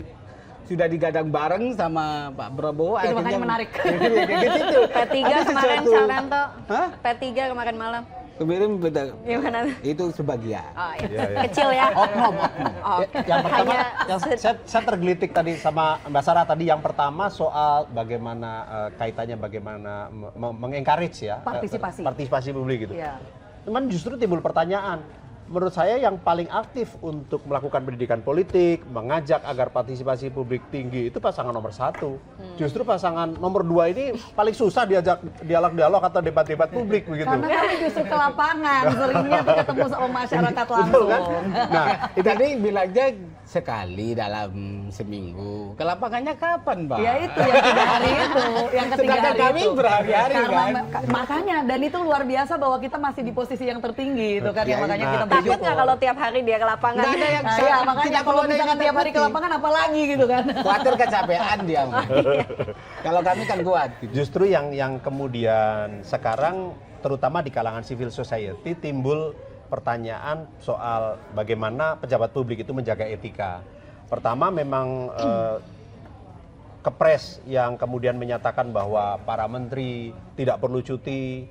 sudah digadang bareng sama Pak Prabowo. Itu makanya menarik. P3 kemarin Cananto. Hah? P3 kemarin malam. Kemarin betul. Gimana? Itu sebagian. Oh, iya. Iya, iya. Kecil ya. Oknum. Oh, Yang pertama, hanya saya tergelitik tadi sama Mbak Sarah tadi. Yang pertama soal bagaimana kaitannya bagaimana mengencourage ya partisipasi publik gitu. Iya. Cuman justru timbul pertanyaan. Menurut saya yang paling aktif untuk melakukan pendidikan politik, mengajak agar partisipasi publik tinggi itu pasangan nomor 1. Justru pasangan nomor 2 ini paling susah diajak dialog-dialog atau debat-debat publik begitu. Karena kami justru ke lapangan, seringnya tuh ketemu sama masyarakat Betul langsung. kan? Nah, Tadi bilangnya sekali dalam seminggu. Ke lapangannya kapan, Pak? Ya itu yang 3 hari itu, yang ketiga Sedangkan hari kami itu. berhari-hari, Karena kan? makanya, dan itu luar biasa bahwa kita masih di posisi yang tertinggi itu kan, Ya, yang makanya nah. kita takut bersyukur. nggak kalau tiap hari dia ke lapangan? Nggak ada yang Nah, ya, makanya tidak kalau perlu ada misalkan yang tiap hari ke ditakuti. lapangan apalagi gitu kan. Khawatir kecapean dia. Mas. Kalau kami kan kuat. Gitu. justru yang kemudian sekarang terutama di kalangan civil society timbul pertanyaan soal bagaimana pejabat publik itu menjaga etika. Pertama memang Kepres yang kemudian menyatakan bahwa para menteri tidak perlu cuti,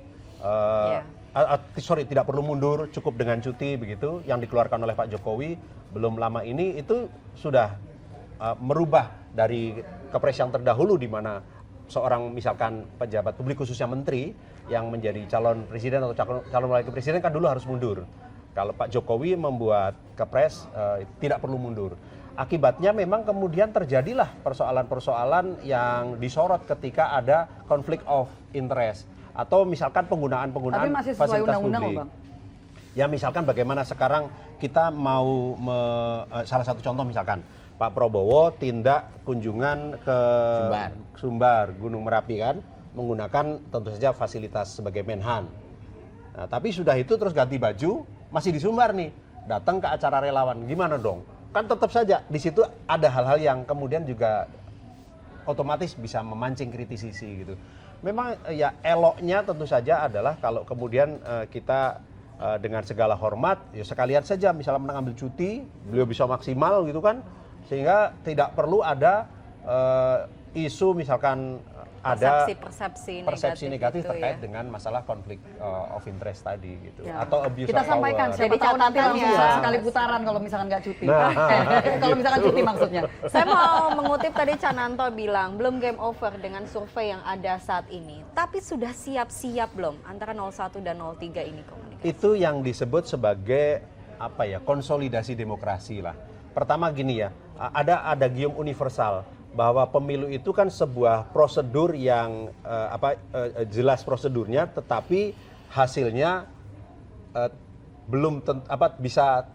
tidak perlu mundur, cukup dengan cuti begitu, yang dikeluarkan oleh Pak Jokowi belum lama ini itu sudah merubah dari Kepres yang terdahulu di mana seorang misalkan pejabat publik khususnya menteri yang menjadi calon presiden atau calon wakil presiden kan dulu harus mundur. Kalau Pak Jokowi membuat Kepres tidak perlu mundur. Akibatnya memang kemudian terjadilah persoalan-persoalan yang disorot ketika ada konflik of interest atau misalkan penggunaan-penggunaan Tapi masih sesuai fasilitas undang-undang publik. loh, Bang. Ya misalkan bagaimana sekarang kita mau salah satu contoh misalkan Pak Prabowo tindak kunjungan ke Sumbar, Gunung Merapi kan menggunakan tentu saja fasilitas sebagai Menhan. Nah, tapi sudah itu terus ganti baju masih di Sumbar nih, datang ke acara relawan, gimana dong? Kan tetap saja di situ ada hal-hal yang kemudian juga otomatis bisa memancing kritisisi gitu. Memang ya eloknya tentu saja adalah kalau kemudian kita dengan segala hormat ya sekalian saja misalnya mengambil cuti, beliau bisa maksimal gitu kan, sehingga tidak perlu ada isu misalkan ada persepsi negatif gitu terkait ya. dengan masalah konflik of interest tadi gitu Ya. atau abuse Kita of sampaikan power. siapa Jadi tahu nanti langsung catatannya. sekali putaran kalau misalkan nggak cuti. Nah. Kalau misalkan cuti maksudnya. Saya mau mengutip tadi Cananto bilang belum game over dengan survei yang ada saat ini, tapi sudah siap-siap belum antara 01 dan 03 ini komunikasi? Itu yang disebut sebagai apa ya, konsolidasi demokrasi lah. Pertama gini ya, ada gium universal bahwa pemilu itu kan sebuah prosedur yang jelas prosedurnya, tetapi hasilnya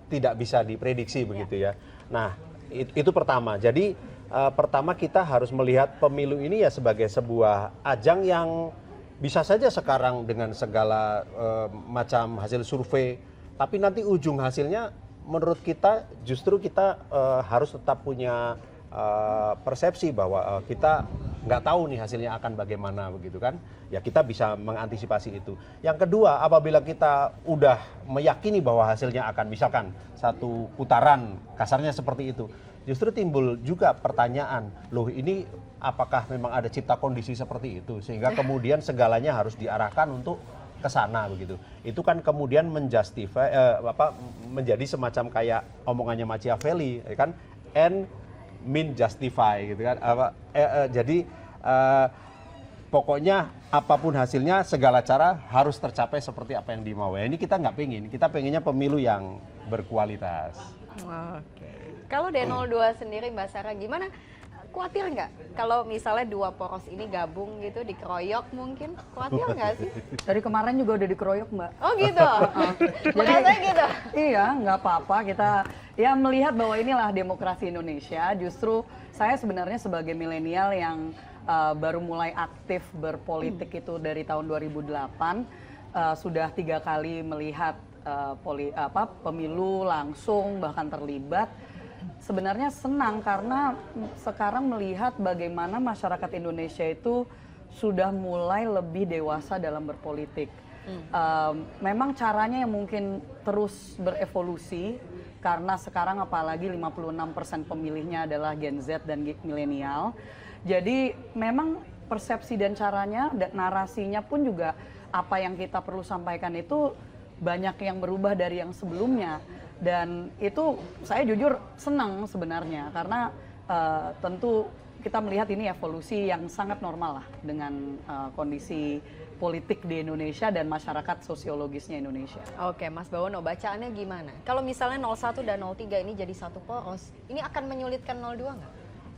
tidak bisa diprediksi begitu ya. Nah itu pertama. Jadi pertama kita harus melihat pemilu ini ya sebagai sebuah ajang yang bisa saja sekarang dengan segala macam hasil survei, tapi nanti ujung hasilnya menurut kita justru kita harus tetap punya persepsi bahwa kita nggak tahu nih hasilnya akan bagaimana begitu kan, ya kita bisa mengantisipasi itu. Yang kedua, apabila kita udah meyakini bahwa hasilnya akan misalkan satu putaran kasarnya seperti itu, justru timbul juga pertanyaan, loh ini apakah memang ada cipta kondisi seperti itu sehingga kemudian segalanya harus diarahkan untuk ke sana begitu. Itu kan kemudian menjadi semacam kayak omongannya Machiavelli, ya kan? Mean justify gitu kan. Jadi pokoknya apapun hasilnya segala cara harus tercapai seperti apa yang dimau. Ya, ini kita nggak pengen. Kita pengennya pemilu yang berkualitas. Oke. Kalau D02 sendiri Mbak Sarah gimana? Khawatir nggak kalau misalnya dua poros ini gabung gitu dikeroyok mungkin? Khawatir nggak sih? Dari kemarin juga udah dikeroyok, Mbak. Oh gitu. Makanya gitu. Iya, nggak apa-apa. Kita ya melihat bahwa inilah demokrasi Indonesia. Justru saya sebenarnya sebagai milenial yang baru mulai aktif berpolitik itu dari tahun 2008, sudah 3 kali melihat pemilu langsung bahkan terlibat. Sebenarnya senang karena sekarang melihat bagaimana masyarakat Indonesia itu sudah mulai lebih dewasa dalam berpolitik. Memang caranya yang mungkin terus berevolusi karena sekarang apalagi 56% pemilihnya adalah Gen Z dan milenial. Jadi memang persepsi dan caranya, narasinya pun juga apa yang kita perlu sampaikan itu banyak yang berubah dari yang sebelumnya. Dan itu saya jujur senang sebenarnya karena tentu kita melihat ini evolusi yang sangat normal lah dengan kondisi politik di Indonesia dan masyarakat sosiologisnya Indonesia. Oke, Mas Bawono, bacaannya gimana? Kalau misalnya 01 dan 03 ini jadi satu poros, ini akan menyulitkan 02 nggak?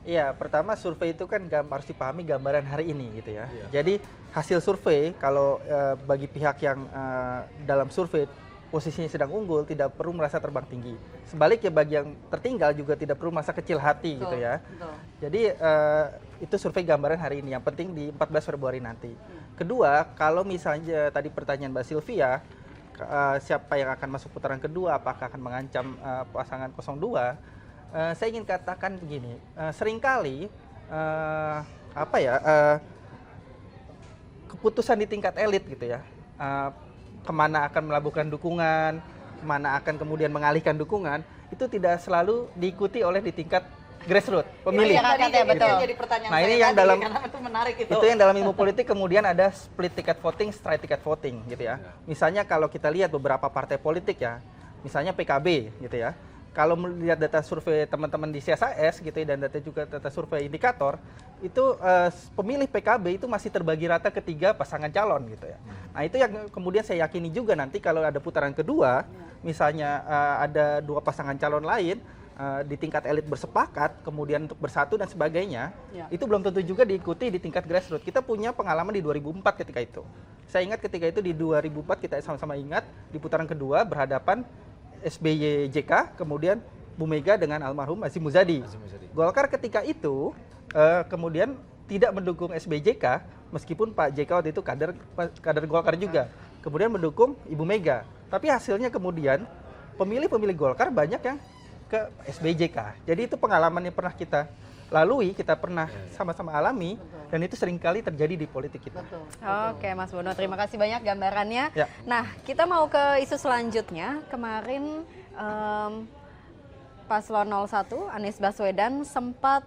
Iya, pertama survei itu kan harus dipahami gambaran hari ini gitu ya. Jadi hasil survei kalau bagi pihak yang dalam survei posisinya sedang unggul tidak perlu merasa terbang tinggi. Sebaliknya bagi yang tertinggal juga tidak perlu merasa kecil hati gitu ya. Betul. Jadi itu survei gambaran hari ini, yang penting di 14 Februari nanti. Kedua, kalau misalnya tadi pertanyaan Mbak Sylvia, siapa yang akan masuk putaran kedua, apakah akan mengancam pasangan 02, saya ingin katakan begini, seringkali keputusan di tingkat elit gitu ya, kemana akan melabuhkan dukungan, kemana akan kemudian mengalihkan dukungan, itu tidak selalu diikuti oleh di tingkat grassroots pemilih. Betul. Jadi pertanyaan Nah, ini saya yang tadi, dalam karena itu menarik itu. Itu yang dalam ilmu politik kemudian ada split ticket voting, straight ticket voting gitu ya. Misalnya kalau kita lihat beberapa partai politik ya, misalnya PKB gitu ya. Kalau melihat data survei teman-teman di CSIS gitu ya, dan data survei indikator, itu pemilih PKB itu masih terbagi rata ketiga pasangan calon gitu ya. Nah, itu yang kemudian saya yakini juga nanti kalau ada putaran kedua, misalnya ada dua pasangan calon lain di tingkat elit bersepakat, kemudian untuk bersatu dan sebagainya, itu belum tentu juga diikuti di tingkat grassroots. Kita punya pengalaman di 2004 ketika itu. Saya ingat ketika itu di 2004 kita sama-sama ingat di putaran kedua berhadapan SBY JK, kemudian Bu Mega dengan almarhum Hasyim Muzadi. Golkar ketika itu kemudian tidak mendukung SBY JK, meskipun Pak JK waktu itu kader Golkar juga. Kemudian mendukung Ibu Mega. Tapi hasilnya kemudian pemilih-pemilih Golkar banyak yang ke SBY JK. Jadi itu pengalaman yang pernah kita lalui, kita pernah sama-sama alami, dan itu seringkali terjadi di politik kita. Oke, Mas Bono, terima kasih banyak gambarannya. Ya. Nah, kita mau ke isu selanjutnya. Kemarin Paslon 01, Anies Baswedan sempat,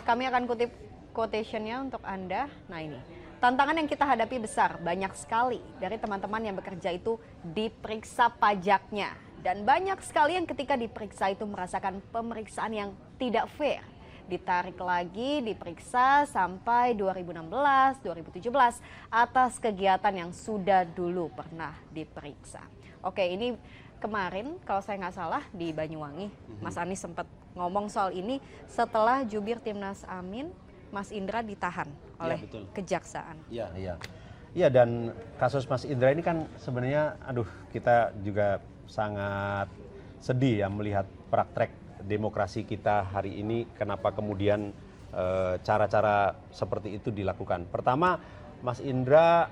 kami akan kutip quotation-nya untuk Anda. Nah ini, tantangan yang kita hadapi besar, banyak sekali dari teman-teman yang bekerja itu diperiksa pajaknya. Dan banyak sekali yang ketika diperiksa itu merasakan pemeriksaan yang tidak fair. Ditarik lagi, diperiksa sampai 2016, 2017 atas kegiatan yang sudah dulu pernah diperiksa. Oke, ini kemarin kalau saya nggak salah di Banyuwangi, Mas Anies sempat ngomong soal ini setelah jubir Timnas Amin, Mas Indra ditahan oleh kejaksaan. Iya, dan kasus Mas Indra ini kan sebenarnya, kita juga sangat sedih ya melihat praktek demokrasi kita hari ini, kenapa kemudian cara-cara seperti itu dilakukan. Pertama, Mas Indra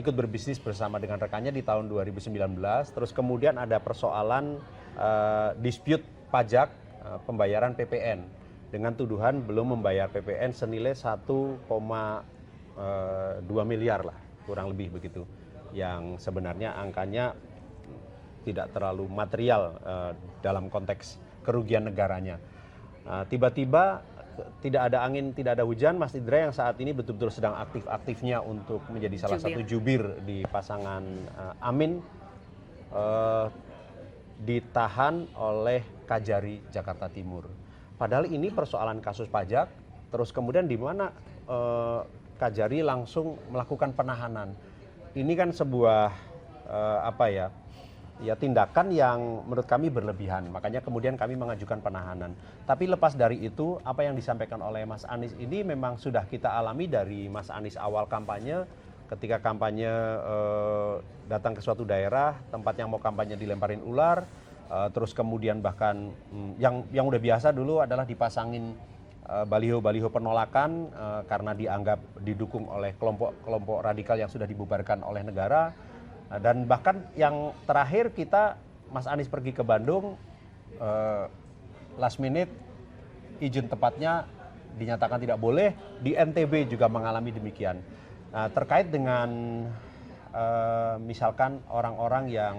ikut berbisnis bersama dengan rekannya di tahun 2019, terus kemudian ada persoalan dispute pajak pembayaran PPN dengan tuduhan belum membayar PPN senilai 1,2 miliar lah, kurang lebih begitu, yang sebenarnya angkanya tidak terlalu material dalam konteks kerugian negaranya. Tiba-tiba tidak ada angin, tidak ada hujan, Mas Indra yang saat ini betul-betul sedang aktif-aktifnya untuk menjadi salah satu jubir di pasangan Amin, ditahan oleh Kajari Jakarta Timur. Padahal ini persoalan kasus pajak, terus kemudian di mana Kajari langsung melakukan penahanan. Ini kan sebuah tindakan yang menurut kami berlebihan, makanya kemudian kami mengajukan penahanan. Tapi lepas dari itu, apa yang disampaikan oleh Mas Anies ini memang sudah kita alami dari Mas Anies awal kampanye, ketika kampanye datang ke suatu daerah, tempat yang mau kampanye dilemparin ular, terus kemudian bahkan yang udah biasa dulu adalah dipasangin baliho-baliho penolakan karena dianggap didukung oleh kelompok radikal yang sudah dibubarkan oleh negara. Dan bahkan yang terakhir Mas Anies pergi ke Bandung, last minute izin tempatnya dinyatakan tidak boleh, di NTB juga mengalami demikian. Nah, terkait dengan misalkan orang-orang yang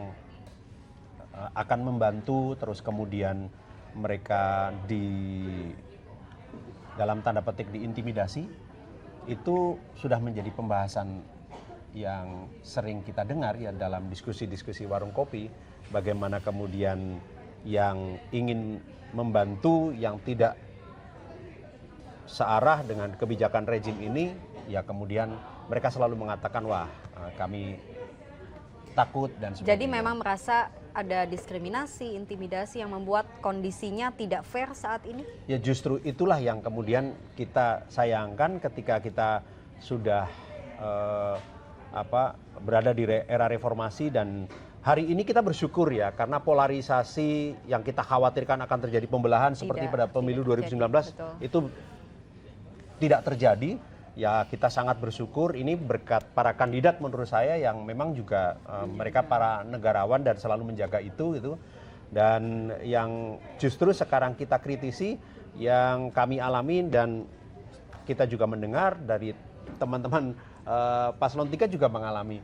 akan membantu terus kemudian mereka dalam tanda petik diintimidasi, itu sudah menjadi pembahasan yang sering kita dengar ya dalam diskusi-diskusi warung kopi, bagaimana kemudian yang ingin membantu yang tidak searah dengan kebijakan rejim ini, ya kemudian mereka selalu mengatakan wah kami takut dan sebagainya. Jadi memang merasa ada diskriminasi, intimidasi yang membuat kondisinya tidak fair saat ini? Ya justru itulah yang kemudian kita sayangkan ketika kita sudah berada di era reformasi, dan hari ini kita bersyukur ya karena polarisasi yang kita khawatirkan akan terjadi pembelahan seperti pada pemilu 2019 betul. itu tidak terjadi. Ya kita sangat bersyukur ini berkat para kandidat menurut saya yang memang juga mereka para negarawan dan selalu menjaga itu gitu. Dan yang justru sekarang kita kritisi yang kami alami dan kita juga mendengar dari teman-teman Paslon 3 juga mengalami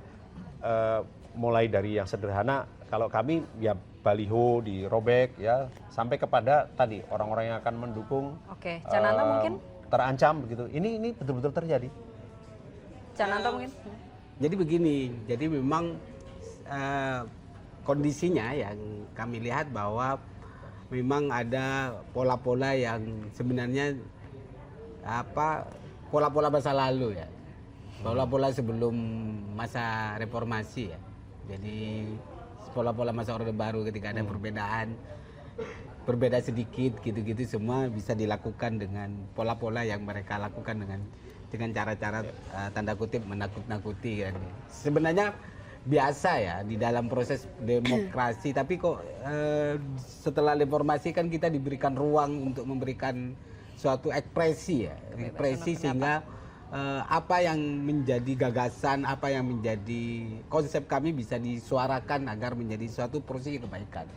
mulai dari yang sederhana, kalau kami ya baliho dirobek ya sampai kepada tadi orang-orang yang akan mendukung. Oke, Cananto mungkin? Terancam begitu. Ini betul-betul terjadi. Cananto mungkin? Jadi begini, jadi memang kondisinya yang kami lihat bahwa memang ada pola-pola yang sebenarnya pola-pola masa lalu ya, pola-pola sebelum masa reformasi ya. Jadi pola-pola masa Orde Baru ketika ada perbedaan, berbeda sedikit gitu-gitu semua bisa dilakukan dengan pola-pola yang mereka lakukan dengan cara-cara tanda kutip menakut-nakuti kan. Sebenarnya biasa ya di dalam proses demokrasi, tapi kok setelah reformasi kan kita diberikan ruang untuk memberikan suatu ekspresi ya, ekspresi sehingga apa yang menjadi gagasan, apa yang menjadi konsep kami bisa disuarakan agar menjadi suatu proses kebaikan.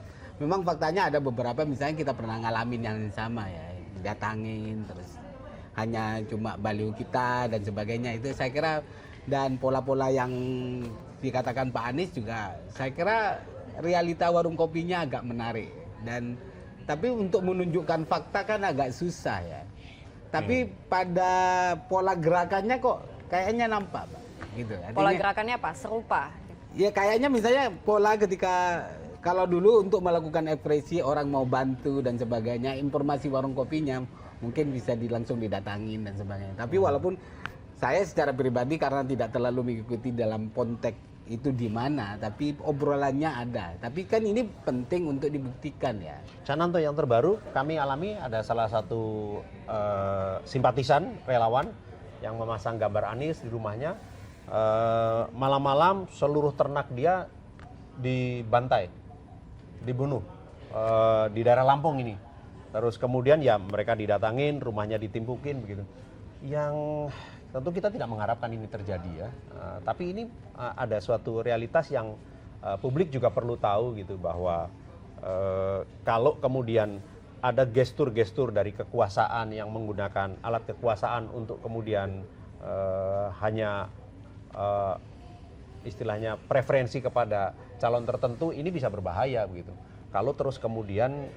Memang faktanya ada beberapa misalnya kita pernah ngalamin yang sama ya, datangin terus hanya cuma baliho kita dan sebagainya, itu saya kira, dan pola-pola yang dikatakan Pak Anies juga saya kira realita warung kopinya agak menarik, dan tapi untuk menunjukkan fakta kan agak susah ya. Tapi pada pola gerakannya kok kayaknya nampak Pak gitu. Pola gerakannya apa? Serupa? Ya kayaknya misalnya pola ketika kalau dulu untuk melakukan ekspresi orang mau bantu dan sebagainya, informasi warung kopinya mungkin bisa langsung didatangin dan sebagainya. Tapi walaupun saya secara pribadi karena tidak terlalu mengikuti dalam konteks itu di mana, tapi obrolannya ada. Tapi kan ini penting untuk dibuktikan ya. Cananto, yang terbaru kami alami ada salah satu simpatisan relawan yang memasang gambar Anies di rumahnya. Malam-malam seluruh ternak dia dibantai, dibunuh di daerah Lampung ini. Terus kemudian ya mereka didatangin, rumahnya ditimpukin begitu. Yang tentu kita tidak mengharapkan ini terjadi ya. Tapi ini ada suatu realitas yang publik juga perlu tahu gitu, bahwa kalau kemudian ada gestur-gestur dari kekuasaan yang menggunakan alat kekuasaan untuk kemudian hanya istilahnya preferensi kepada calon tertentu, ini bisa berbahaya begitu. Kalau terus kemudian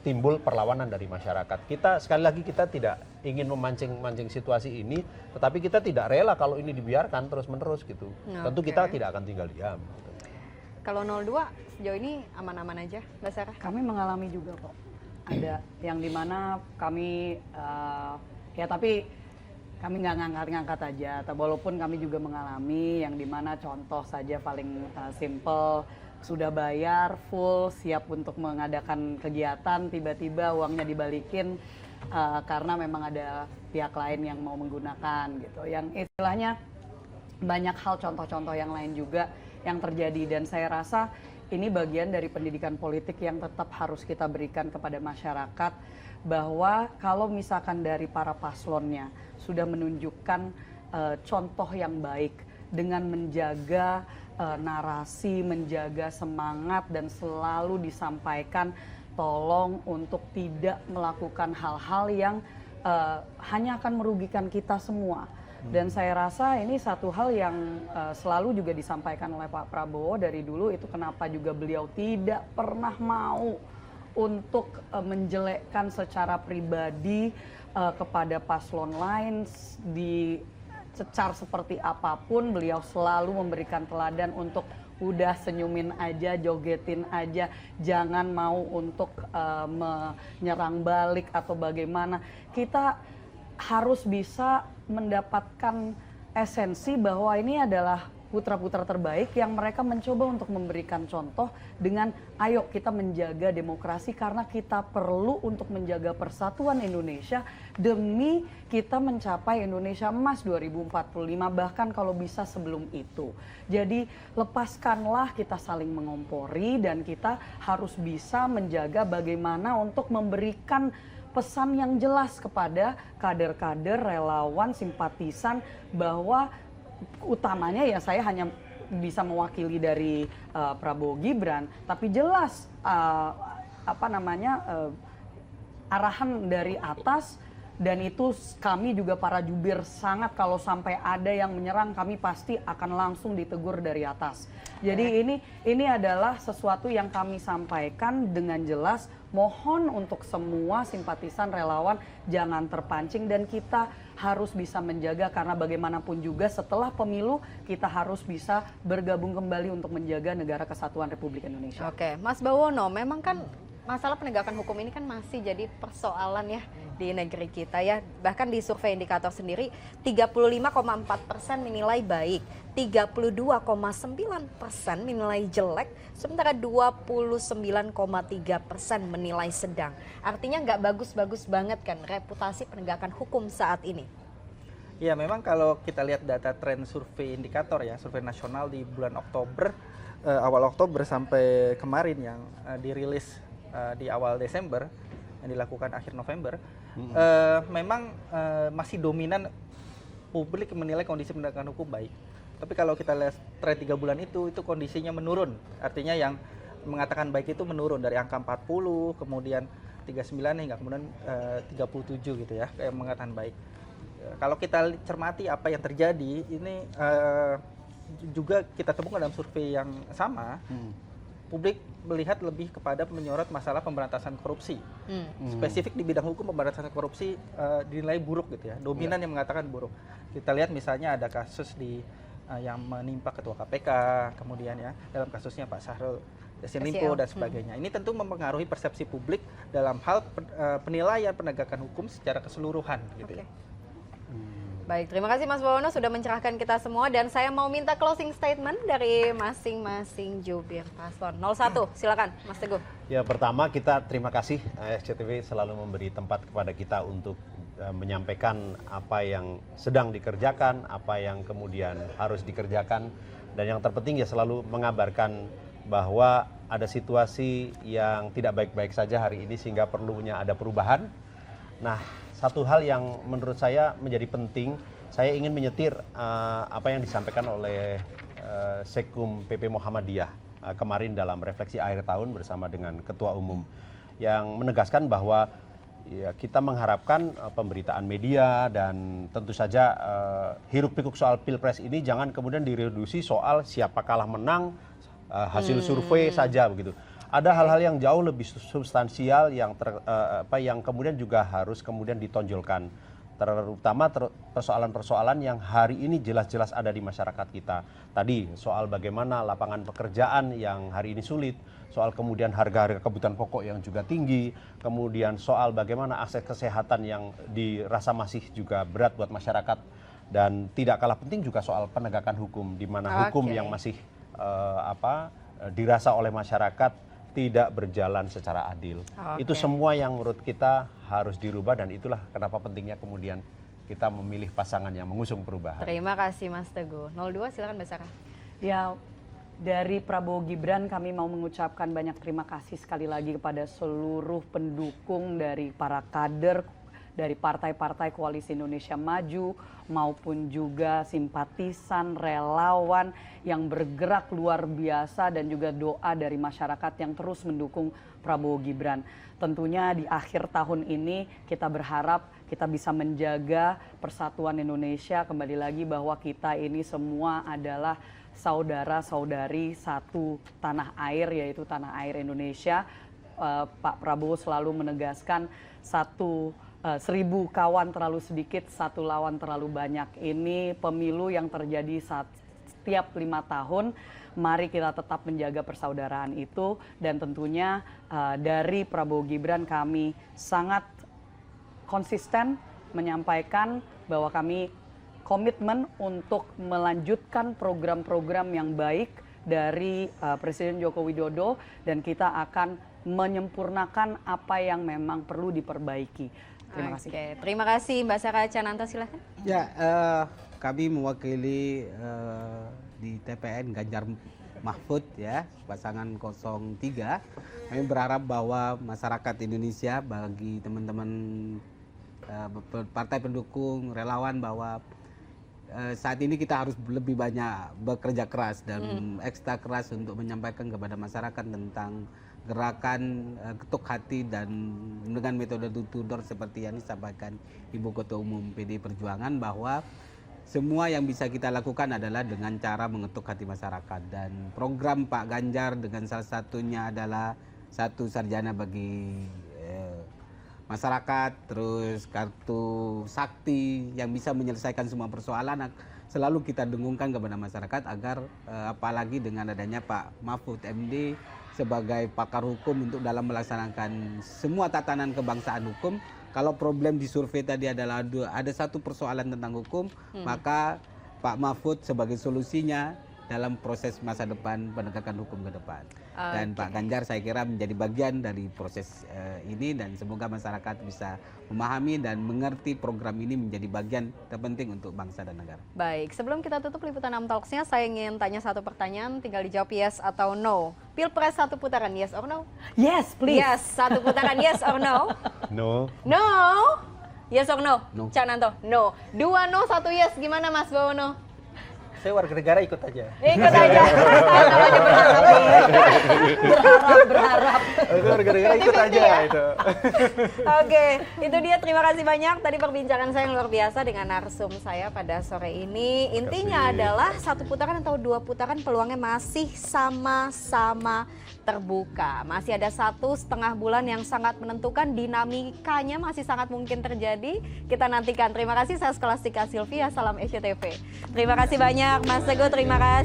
timbul perlawanan dari masyarakat. Kita sekali lagi kita tidak ingin memancing-mancing situasi ini, tetapi kita tidak rela kalau ini dibiarkan terus-menerus gitu. Tentu kita tidak akan tinggal diam. Kalau 02 sejauh ini aman-aman aja, Mbak Sarah? Kami mengalami juga kok. Ada yang dimana kami ya tapi kami nggak ngangkat-ngangkat aja. Walaupun kami juga mengalami yang dimana contoh saja paling simple, sudah bayar full, siap untuk mengadakan kegiatan, tiba-tiba uangnya dibalikin karena memang ada pihak lain yang mau menggunakan gitu. Yang istilahnya banyak hal contoh-contoh yang lain juga yang terjadi, dan saya rasa ini bagian dari pendidikan politik yang tetap harus kita berikan kepada masyarakat, bahwa kalau misalkan dari para paslonnya sudah menunjukkan contoh yang baik dengan menjaga narasi, menjaga semangat, dan selalu disampaikan tolong untuk tidak melakukan hal-hal yang hanya akan merugikan kita semua. Dan saya rasa ini satu hal yang selalu juga disampaikan oleh Pak Prabowo dari dulu, itu kenapa juga beliau tidak pernah mau untuk menjelekkan secara pribadi kepada paslon lain dicecar seperti apapun. Beliau selalu memberikan teladan untuk udah senyumin aja, jogetin aja, jangan mau untuk menyerang balik atau bagaimana. Kita harus bisa mendapatkan esensi bahwa ini adalah putra-putra terbaik yang mereka mencoba untuk memberikan contoh dengan ayo kita menjaga demokrasi karena kita perlu untuk menjaga persatuan Indonesia demi kita mencapai Indonesia Emas 2045, bahkan kalau bisa sebelum itu. Jadi lepaskanlah kita saling mengompori dan kita harus bisa menjaga bagaimana untuk memberikan pesan yang jelas kepada kader-kader, relawan, simpatisan bahwa utamanya ya saya hanya bisa mewakili dari Prabowo Gibran, tapi jelas arahan dari atas, dan itu kami juga para jubir sangat, kalau sampai ada yang menyerang kami pasti akan langsung ditegur dari atas. Jadi ini adalah sesuatu yang kami sampaikan dengan jelas. Mohon untuk semua simpatisan relawan jangan terpancing, dan kita harus bisa menjaga karena bagaimanapun juga setelah pemilu kita harus bisa bergabung kembali untuk menjaga negara kesatuan Republik Indonesia. Oke, Mas Bawono, memang kan masalah penegakan hukum ini kan masih jadi persoalan ya di negeri kita ya. Bahkan di survei indikator sendiri 35,4% menilai baik, 32,9% menilai jelek, sementara 29,3% menilai sedang. Artinya nggak bagus-bagus banget kan reputasi penegakan hukum saat ini. Ya, memang kalau kita lihat data tren survei indikator ya, survei nasional di bulan Oktober, awal Oktober sampai kemarin yang dirilis di awal Desember, yang dilakukan akhir November, memang masih dominan publik menilai kondisi penegakan hukum baik. Tapi kalau kita lihat tren 3 bulan itu kondisinya menurun. Artinya yang mengatakan baik itu menurun dari angka 40, kemudian 39 hingga kemudian 37 gitu ya, yang mengatakan baik. Kalau kita cermati apa yang terjadi, ini juga kita temukan dalam survei yang sama, publik melihat lebih kepada menyorot masalah pemberantasan korupsi. Spesifik di bidang hukum pemberantasan korupsi dinilai buruk gitu ya. Dominan yang mengatakan buruk. Kita lihat misalnya ada kasus yang menimpa Ketua KPK, kemudian ya dalam kasusnya Pak Syahrul Yassin Limpo dan sebagainya. Ini tentu mempengaruhi persepsi publik dalam hal penilaian penegakan hukum secara keseluruhan gitu ya. Baik, terima kasih Mas Bawono sudah mencerahkan kita semua, dan saya mau minta closing statement dari masing-masing jubir paslon. 01, silakan Mas Teguh. Ya, pertama kita terima kasih SCTV selalu memberi tempat kepada kita untuk menyampaikan apa yang sedang dikerjakan, apa yang kemudian harus dikerjakan, dan yang terpenting ya selalu mengabarkan bahwa ada situasi yang tidak baik-baik saja hari ini sehingga perlunya ada perubahan. Nah, satu hal yang menurut saya menjadi penting, saya ingin menyetir apa yang disampaikan oleh Sekum PP Muhammadiyah kemarin dalam refleksi akhir tahun bersama dengan Ketua Umum, yang menegaskan bahwa ya, kita mengharapkan pemberitaan media dan tentu saja hiruk pikuk soal Pilpres ini jangan kemudian direduksi soal siapa kalah menang, hasil survei saja begitu. Ada hal-hal yang jauh lebih substansial yang yang kemudian juga harus kemudian ditonjolkan, terutama persoalan-persoalan yang hari ini jelas-jelas ada di masyarakat kita. Tadi soal bagaimana lapangan pekerjaan yang hari ini sulit, soal kemudian harga-harga kebutuhan pokok yang juga tinggi, kemudian soal bagaimana akses kesehatan yang dirasa masih juga berat buat masyarakat, dan tidak kalah penting juga soal penegakan hukum, di mana hukum yang masih dirasa oleh masyarakat tidak berjalan secara adil. Itu semua yang menurut kita harus dirubah, dan itulah kenapa pentingnya kemudian kita memilih pasangan yang mengusung perubahan. Terima kasih Mas Teguh. 02, silakan Mbak Sarah. Ya, dari Prabowo Gibran kami mau mengucapkan banyak terima kasih sekali lagi kepada seluruh pendukung dari para kader dari partai-partai Koalisi Indonesia Maju maupun juga simpatisan, relawan yang bergerak luar biasa dan juga doa dari masyarakat yang terus mendukung Prabowo Gibran. Tentunya di akhir tahun ini kita berharap kita bisa menjaga persatuan Indonesia, kembali lagi bahwa kita ini semua adalah saudara-saudari satu tanah air, yaitu tanah air Indonesia. Pak Prabowo selalu menegaskan 1000 kawan terlalu sedikit, 1 lawan terlalu banyak. Ini pemilu yang terjadi setiap 5 tahun. Mari kita tetap menjaga persaudaraan itu, dan tentunya dari Prabowo Gibran kami sangat konsisten menyampaikan bahwa kami komitmen untuk melanjutkan program-program yang baik dari Presiden Joko Widodo, dan kita akan menyempurnakan apa yang memang perlu diperbaiki. Terima kasih. Oke, terima kasih Mbak Sarah Cananta, silahkan. Ya, kami mewakili di TPN Ganjar Mahfud ya, pasangan 03. Kami berharap bahwa masyarakat Indonesia, bagi teman-teman partai pendukung, relawan, bahwa saat ini kita harus lebih banyak bekerja keras dan ekstra keras untuk menyampaikan kepada masyarakat tentang gerakan ketuk hati dan dengan metode door to door seperti yang disampaikan Ibu Ketua Umum PD Perjuangan, bahwa semua yang bisa kita lakukan adalah dengan cara mengetuk hati masyarakat. Dan program Pak Ganjar dengan salah satunya adalah 1 sarjana bagi masyarakat, terus kartu sakti yang bisa menyelesaikan semua persoalan, selalu kita dengungkan kepada masyarakat agar apalagi dengan adanya Pak Mahfud MD sebagai pakar hukum untuk dalam melaksanakan semua tatanan kebangsaan hukum. Kalau problem di survei tadi adalah ada 1 persoalan tentang hukum, maka Pak Mahfud sebagai solusinya dalam proses masa depan penegakan hukum ke depan. Dan Pak Ganjar saya kira menjadi bagian dari proses ini, dan semoga masyarakat bisa memahami dan mengerti program ini menjadi bagian terpenting untuk bangsa dan negara. Baik, sebelum kita tutup Liputan 6 Talks-nya, saya ingin tanya 1 pertanyaan, tinggal dijawab yes atau no. Pilpres 1 putaran, yes or no? Yes, please. Yes, 1 putaran, yes or no? No. No? Yes or no? No. Cananto, no. 2 no, 1 yes, gimana Mas Bawono? Saya warga negara ikut aja. Ikut aja. Namanya Berharap. Itu warga negara ikut aja itu. Oke, itu dia. Terima kasih banyak. Tadi perbincangan saya yang luar biasa dengan narsum saya pada sore ini. Intinya adalah 1 putaran atau 2 putaran peluangnya masih sama-sama terbuka. Masih ada 1,5 bulan yang sangat menentukan, dinamikanya masih sangat mungkin terjadi. Kita nantikan. Terima kasih, saya Skolastika Sylvia, salam SCTV. Terima kasih banyak Mas Teguh, terima kasih.